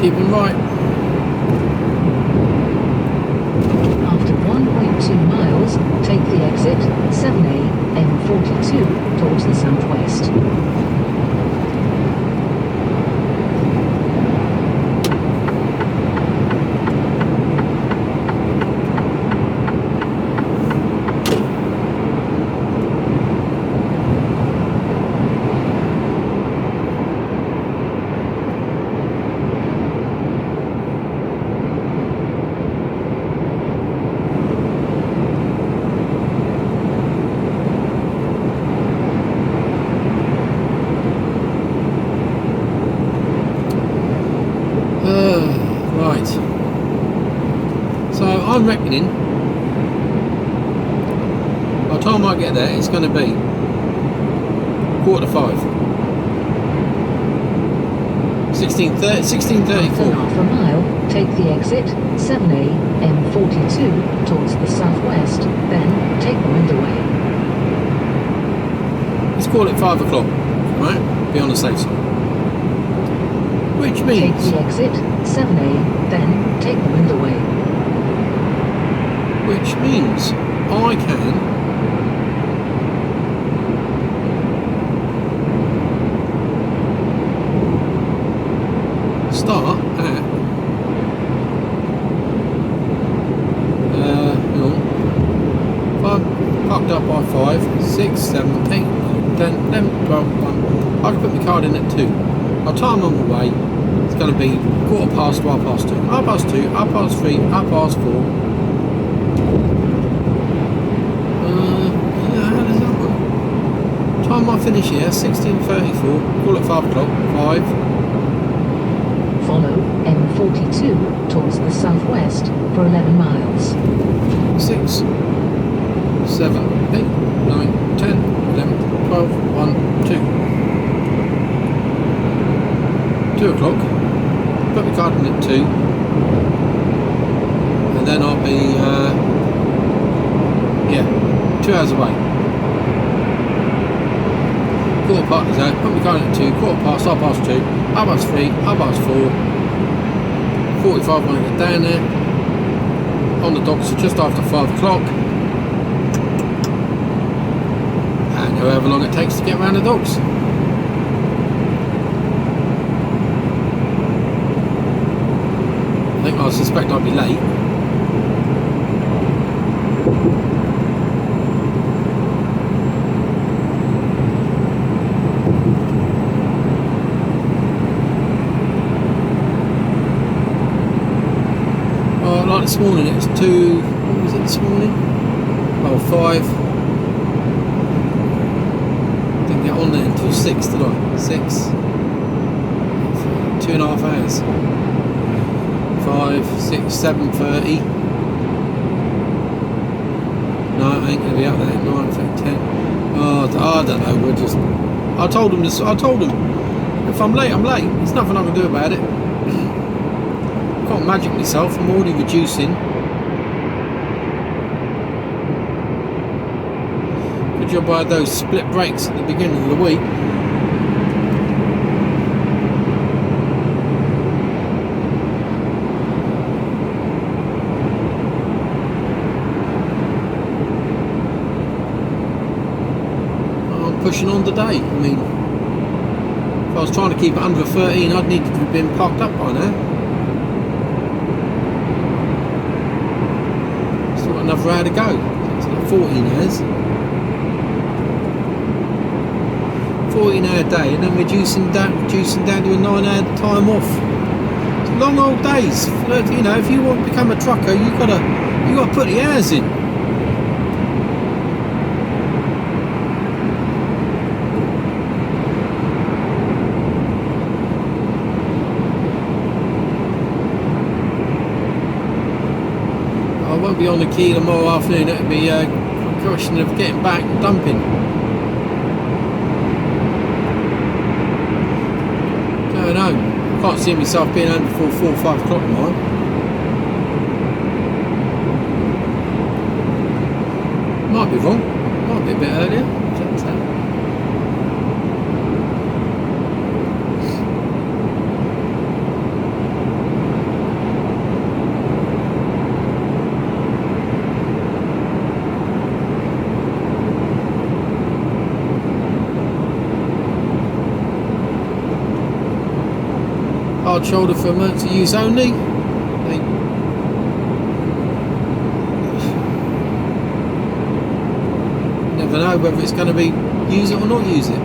A: Keep them right.
B: After 1.2 miles, take the exit 7A M42 towards the southwest.
A: Right. So I'm reckoning by the time I get there it's going to be 4:45. 16:34.
B: After half a mile, take the exit 7A M42 towards the southwest, then take the Winderway.
A: Let's call it 5 o'clock, right? Be on the safe side. Which means...
B: Take the exit 7A, then take the Winderway.
A: Which means I can... start at... hang on. If I'm parked up by 5, 6, 7, 8, 9, 10, 11, 12, 1. I can put my card in at 2. By the time I'm away, it's going to be 2:15 to 2:30, 2:30, 3:30, 4:30. Yeah, how does that work? Time I finish here, 16:34. Call it 5 o'clock. 5.
B: Follow M42 towards the southwest for 11 miles.
A: 6, 7, 8, 9, 10, 11, 12, 1, 2. 2 o'clock. Put my card in at 2, and then I'll be 2 hours away. 4:15 is out. Put my card in at 2, 2:15, 2:30, 3:30, 4:45 when I get down there. On the docks just after 5 o'clock, and however long it takes to get around the docks. I suspect I'll be late. Like this morning, it's 2. What was it this morning? Oh, 5. Didn't get on there until 6, did I? 6. 2.5 hours. 5, 6, 7:30. No, I ain't gonna be up there at 9, 10. Oh, I don't know. We're just. I told him this. I told him if I'm late, I'm late. There's nothing I can do about it. I can't magic myself. I'm already reducing. Good job I had those split brakes at the beginning of the week. Pushing on today. I mean, if I was trying to keep it under 13, I'd need to have been parked up by now. Still got another hour to go. It's like 14 hours. 14-hour day, and then we're juicing down to a 9-hour time off. It's long old days. You know, if you want to become a trucker, you gotta put the hours in. Be on the quay tomorrow afternoon. It'll be a question of getting back and dumping. I don't know. I can't see myself being home before 4 or 5 o'clock tomorrow. Might be wrong. Might be a bit earlier. Hard shoulder for emergency use only. Never know whether it's going to be use it or not use it.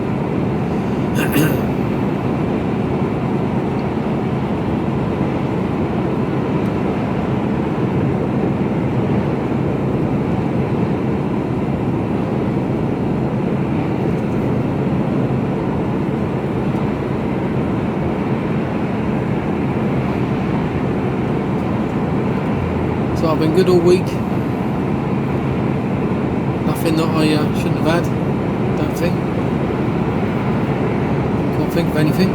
A: I've been good all week. Nothing that I shouldn't have had. Don't think. Can't think of anything.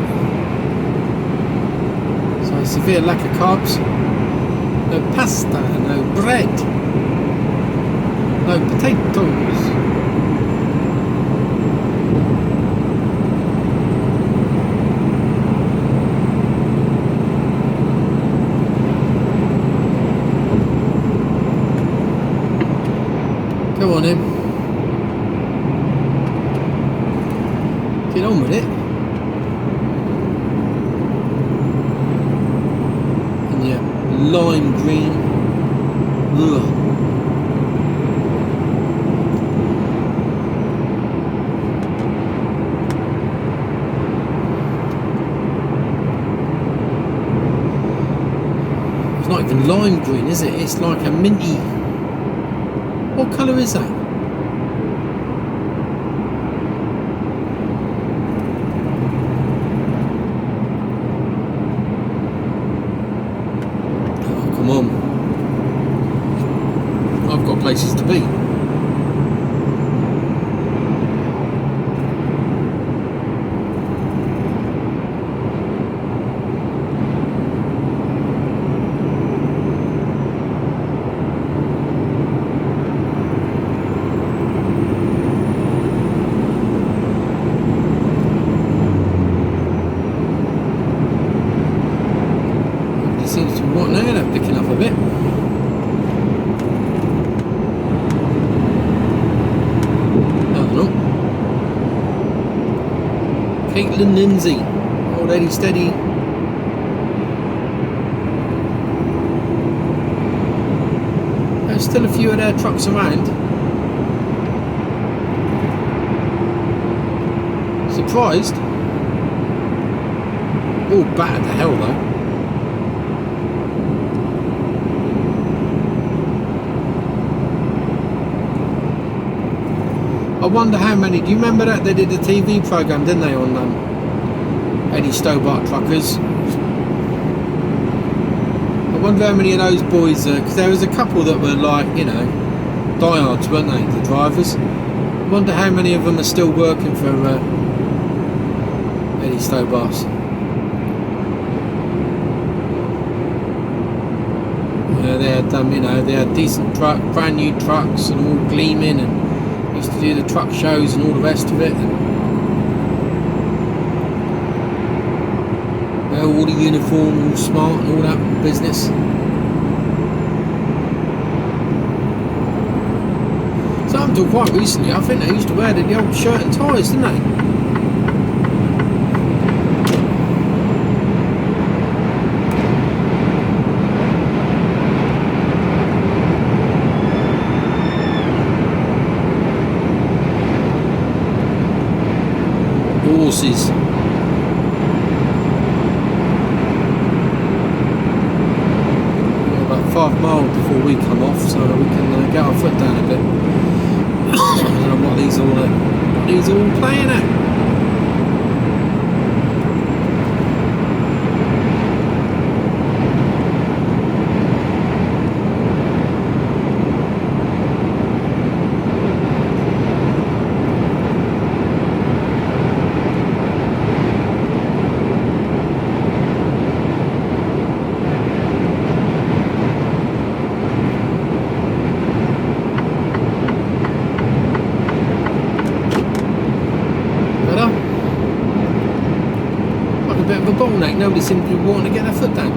A: So severe lack of carbs. No pasta, no bread, no potatoes. Go on in. Get on with it. And yeah, lime green. Ugh. It's not even lime green, is it? It's like a minty. What colour is that? Oh, come on. I've got places to be. Picking up a bit. I don't know. Caitlin Lindsay, old Eddie Steady. There's still a few of their trucks around. Surprised. All battered to hell though. I wonder how many. Do you remember that they did a TV programme, didn't they, on Eddie Stobart truckers? I wonder how many of those boys, because there was a couple that were like, you know, diehards, weren't they, the drivers? I wonder how many of them are still working for Eddie Stobart. They had, you know, they had decent brand new trucks and all gleaming, and used to do the truck shows and all the rest of it. And all the uniform, all smart and all that business. So up until quite recently, I think they used to wear the old shirt and ties, didn't they? Horses. About 5 miles before we come off, so we can get our foot down a bit. I don't know what these all playing at. Nobody seems to be wanting to get their foot down.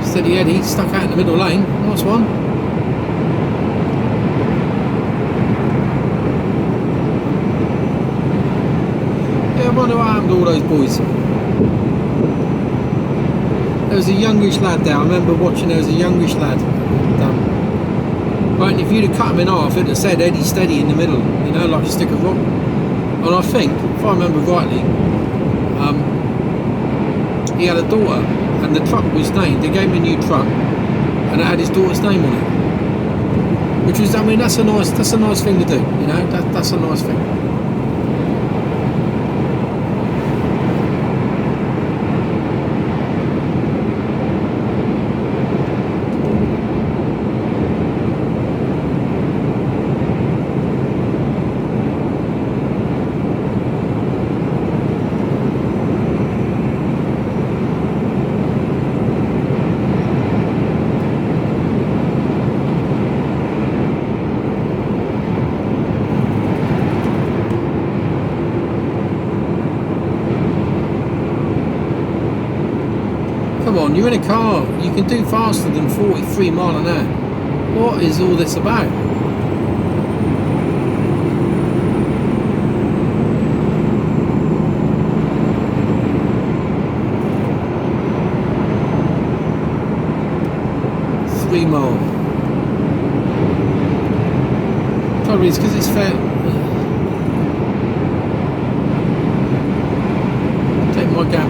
A: Steady Eddie, stuck out in the middle lane. Nice one. Yeah, I wonder what happened to all those boys. There was a youngish lad there. I remember watching, there was a youngish lad. Right, and if you'd have cut him in half, it'd have said Eddie Steady in the middle, you know, like a stick of rock. And I think, if I remember rightly, he had a daughter, and the truck was named, they gave him a new truck, and it had his daughter's name on it. Which was, I mean, that's a nice thing to do, you know, that's a nice thing. Come on, you're in a car, you can do faster than 43 miles an hour. What is all this about? $3 miles. Probably it's because it's fair. Take my gap.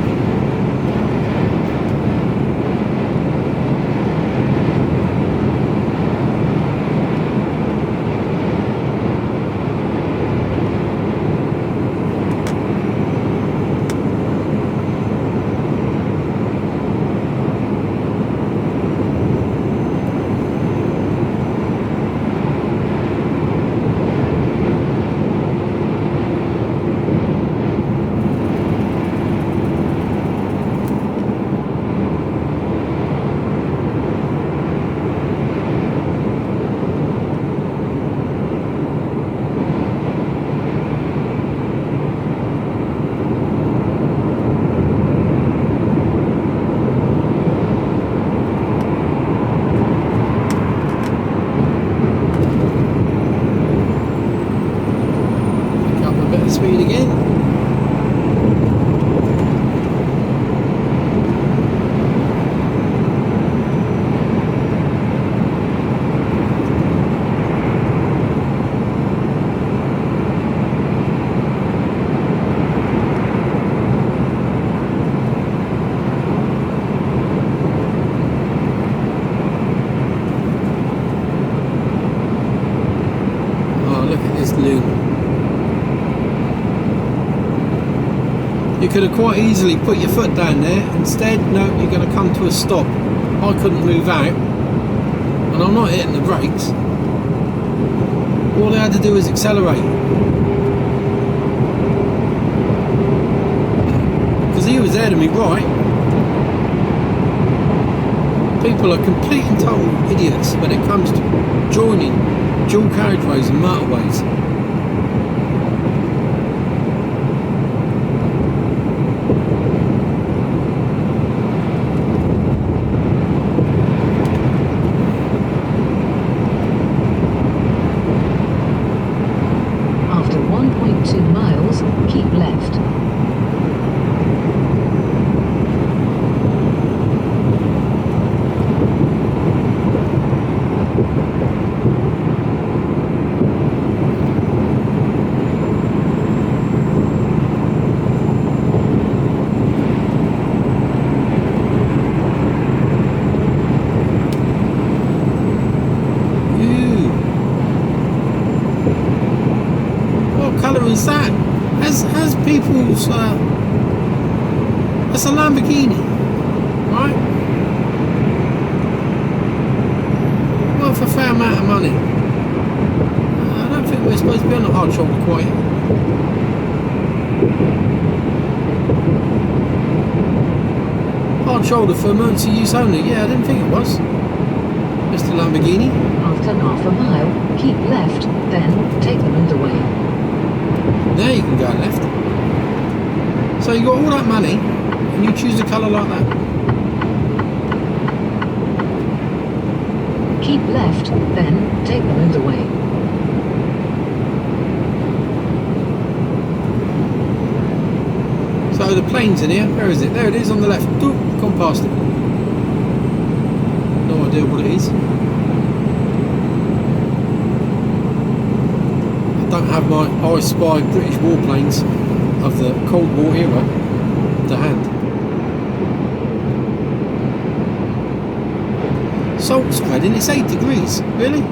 A: Speed again. Oh, look at this loop. You could have quite easily put your foot down there. Instead, no, you're going to come to a stop. I couldn't move out, and I'm not hitting the brakes. All I had to do was accelerate. Because he was there to me right. People are complete and total idiots when it comes to joining dual carriageways and motorways.
B: After 1.2 miles, keep left.
A: Is that has people's that's a Lamborghini, right? Worth a fair amount of money. I don't think we're supposed to be on the hard shoulder quite yet. Hard shoulder for emergency use only. Yeah, I didn't think it was. Mr. Lamborghini.
B: After half a mile, keep left, then take the motorway.
A: There you can go left. So you got all that money and you choose a colour like that.
B: Keep left, then take the motorway.
A: So the plane's in here. Where is it? There it is on the left. Ooh, gone past it. No idea what it is. Don't have my I Spy British warplanes of the Cold War era to hand. Salt spreading, it's 8 degrees, really?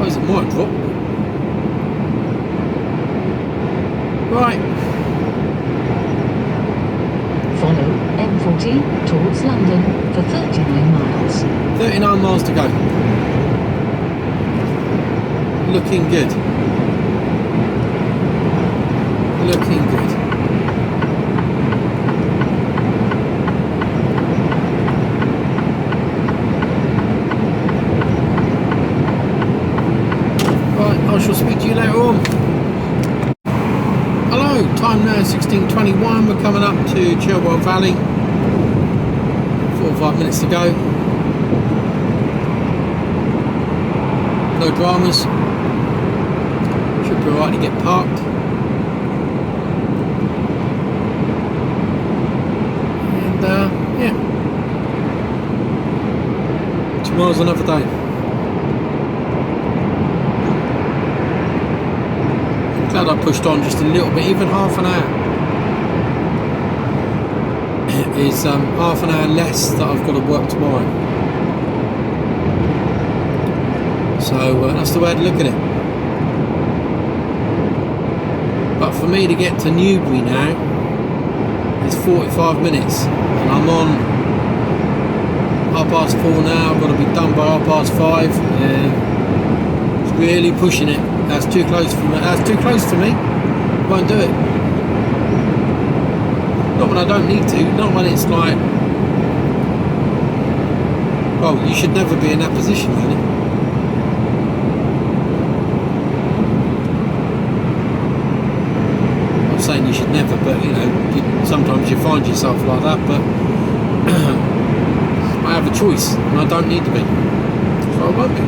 A: I suppose it might drop. Right.
B: Follow M40 towards London for 39 miles.
A: 39 miles to go. Looking good. Looking good. Right, I shall speak to you later on. Hello, time now 16:21. We're coming up to Chilwell Valley. 4 or 5 minutes to go. No dramas. Should be alright to get parked. And yeah. Tomorrow's another day. I'm glad I pushed on just a little bit, even half an hour. It is half an hour less that I've got to work tomorrow. So that's the way I'd look at it. But for me to get to Newbury now, it's 45 minutes, and I'm on 4:30 now. I've got to be done by 5:30. It's really pushing it. That's too close for me. That's too close to me. Won't do it. Not when I don't need to. Not when it's like, well, you should never be in that position, really. Saying you should never, but you know, sometimes you find yourself like that, but I have a choice and I don't need to be, so I won't be.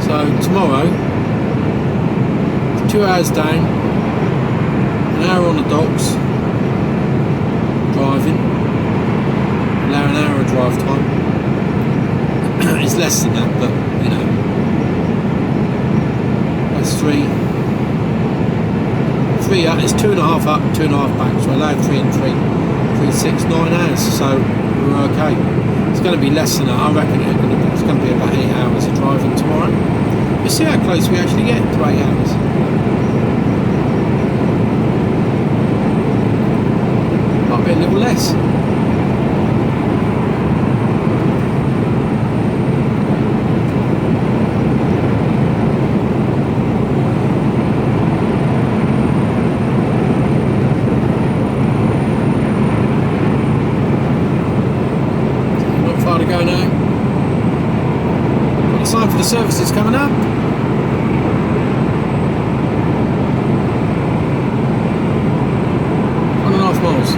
A: So tomorrow, 2 hours down, an hour on the docks, driving, an hour of drive time. It's less than that, but you know, that's three. It's 2.5 up, 2.5 back. So I allowed 3 and 3, 6, 9 hours. So we're okay. It's going to be less than that. I reckon it's going to be about 8 hours of driving tomorrow. You see how close we actually get to 8 hours. Might be a little less. Not far to go now. Got a sign for the services coming up. 1.5 miles.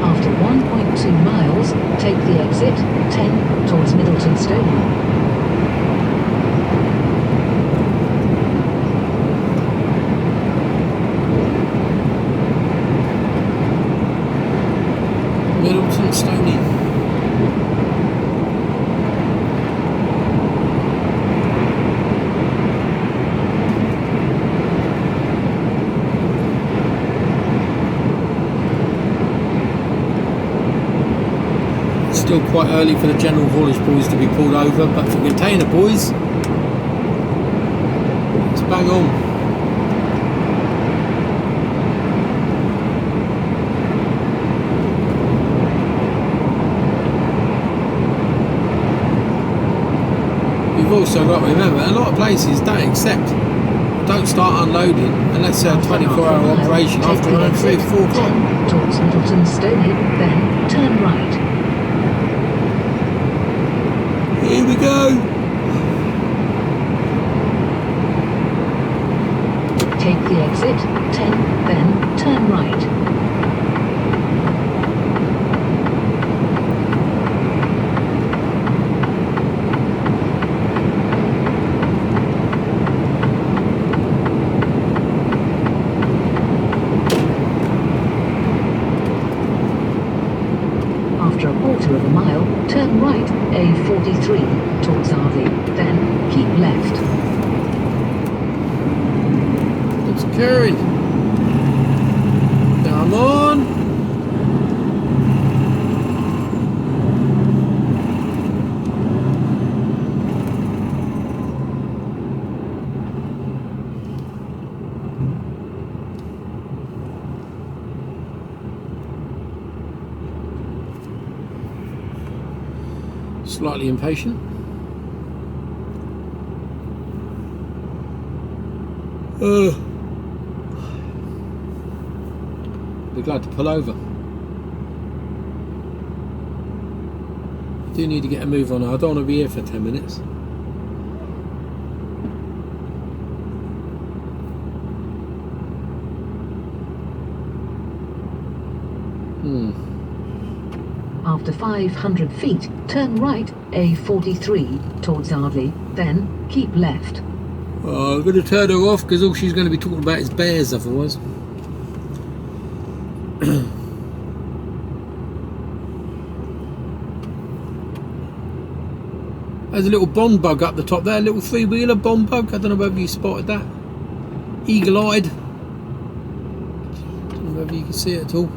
B: After 1.2 miles, take the exit 10 towards Middleton Stony.
A: Middleton Stony. Still quite early for the general haulage boys to be pulled over, but for container boys, it's bang on. You've also got to remember, a lot of places don't start unloading unless they're a 24-hour operation after around 3 to 4 o'clock.
B: Towards Middleton Stony, then turn right.
A: Here we go.
B: Take the exit 10, then turn right. After a quarter of a mile, turn right A43 towards Ardley, then keep left.
A: It's carried. Come on. Slightly impatient. Be glad to pull over. Do need to get a move on. I don't want to be here for 10 minutes.
B: After 500 feet, turn right A43 towards Ardley, then keep left.
A: I'm going to turn her off because all she's going to be talking about is bears otherwise. There's a little bond bug up the top there, a little 3-wheeler bond bug. I don't know whether you spotted that. Eagle-eyed. Don't know whether you can see it at all.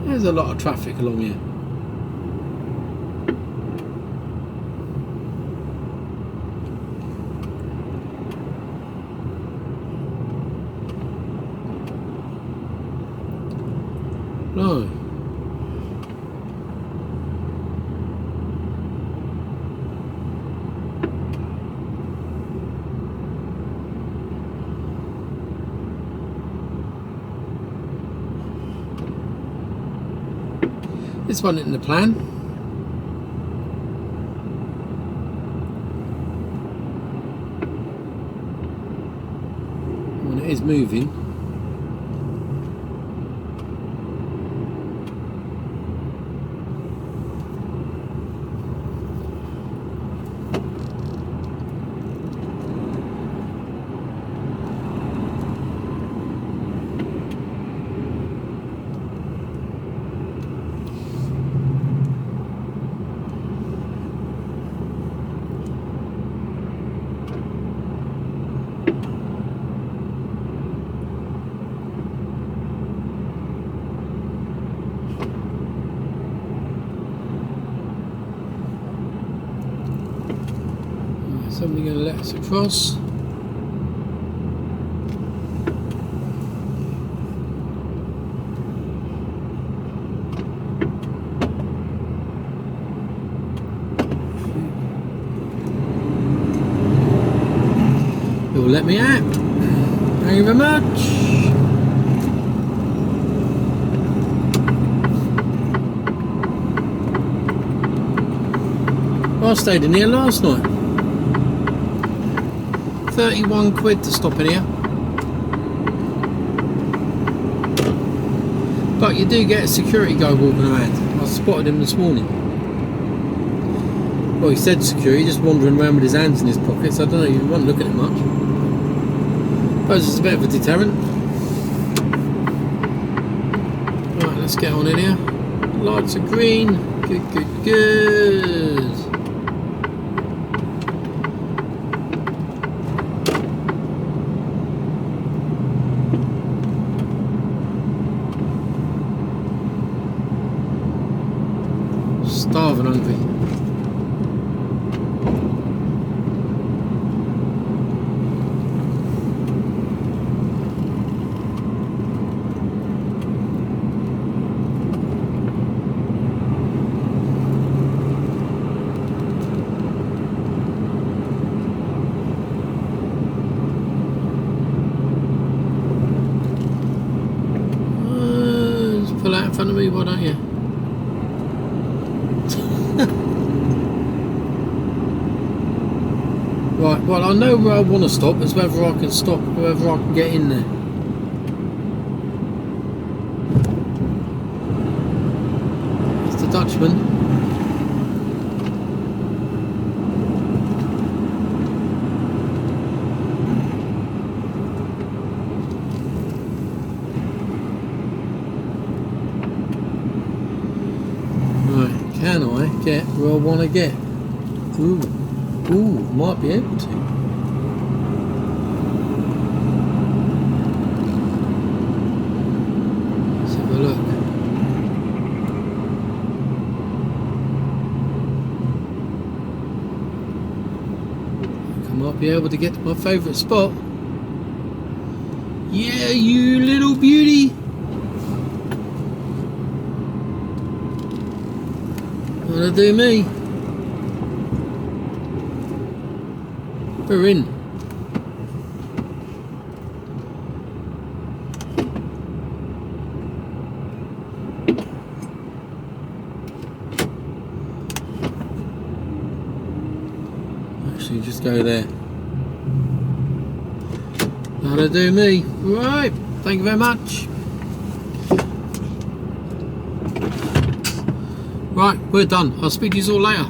A: There's a lot of traffic along here. No. This wasn't in the plan. When it is moving. Somebody going to let us across. You'll let me out. Thank you very much. I stayed in here last night. 31 quid to stop in here. But you do get a security guy walking around. I spotted him this morning. Well, he said security, just wandering around with his hands in his pockets. I don't know, you won't look at it much. I suppose it's a bit of a deterrent. Right, let's get on in here. Lights are green. Good, good, good. Starving hungry. Just pull out in front of me, why don't you? Right, well, I know where I want to stop. It's whether I can stop, whether I can get in there. It's the Dutchman. Right, can I get where I want to get? Ooh. Ooh, might be able to. Let's have a look. I might be able to get to my favourite spot. Yeah, you little beauty. Wanna do me? We're in. Actually, just go there. That'll do me. Right. Thank you very much. Right, we're done. I'll speak to you all later.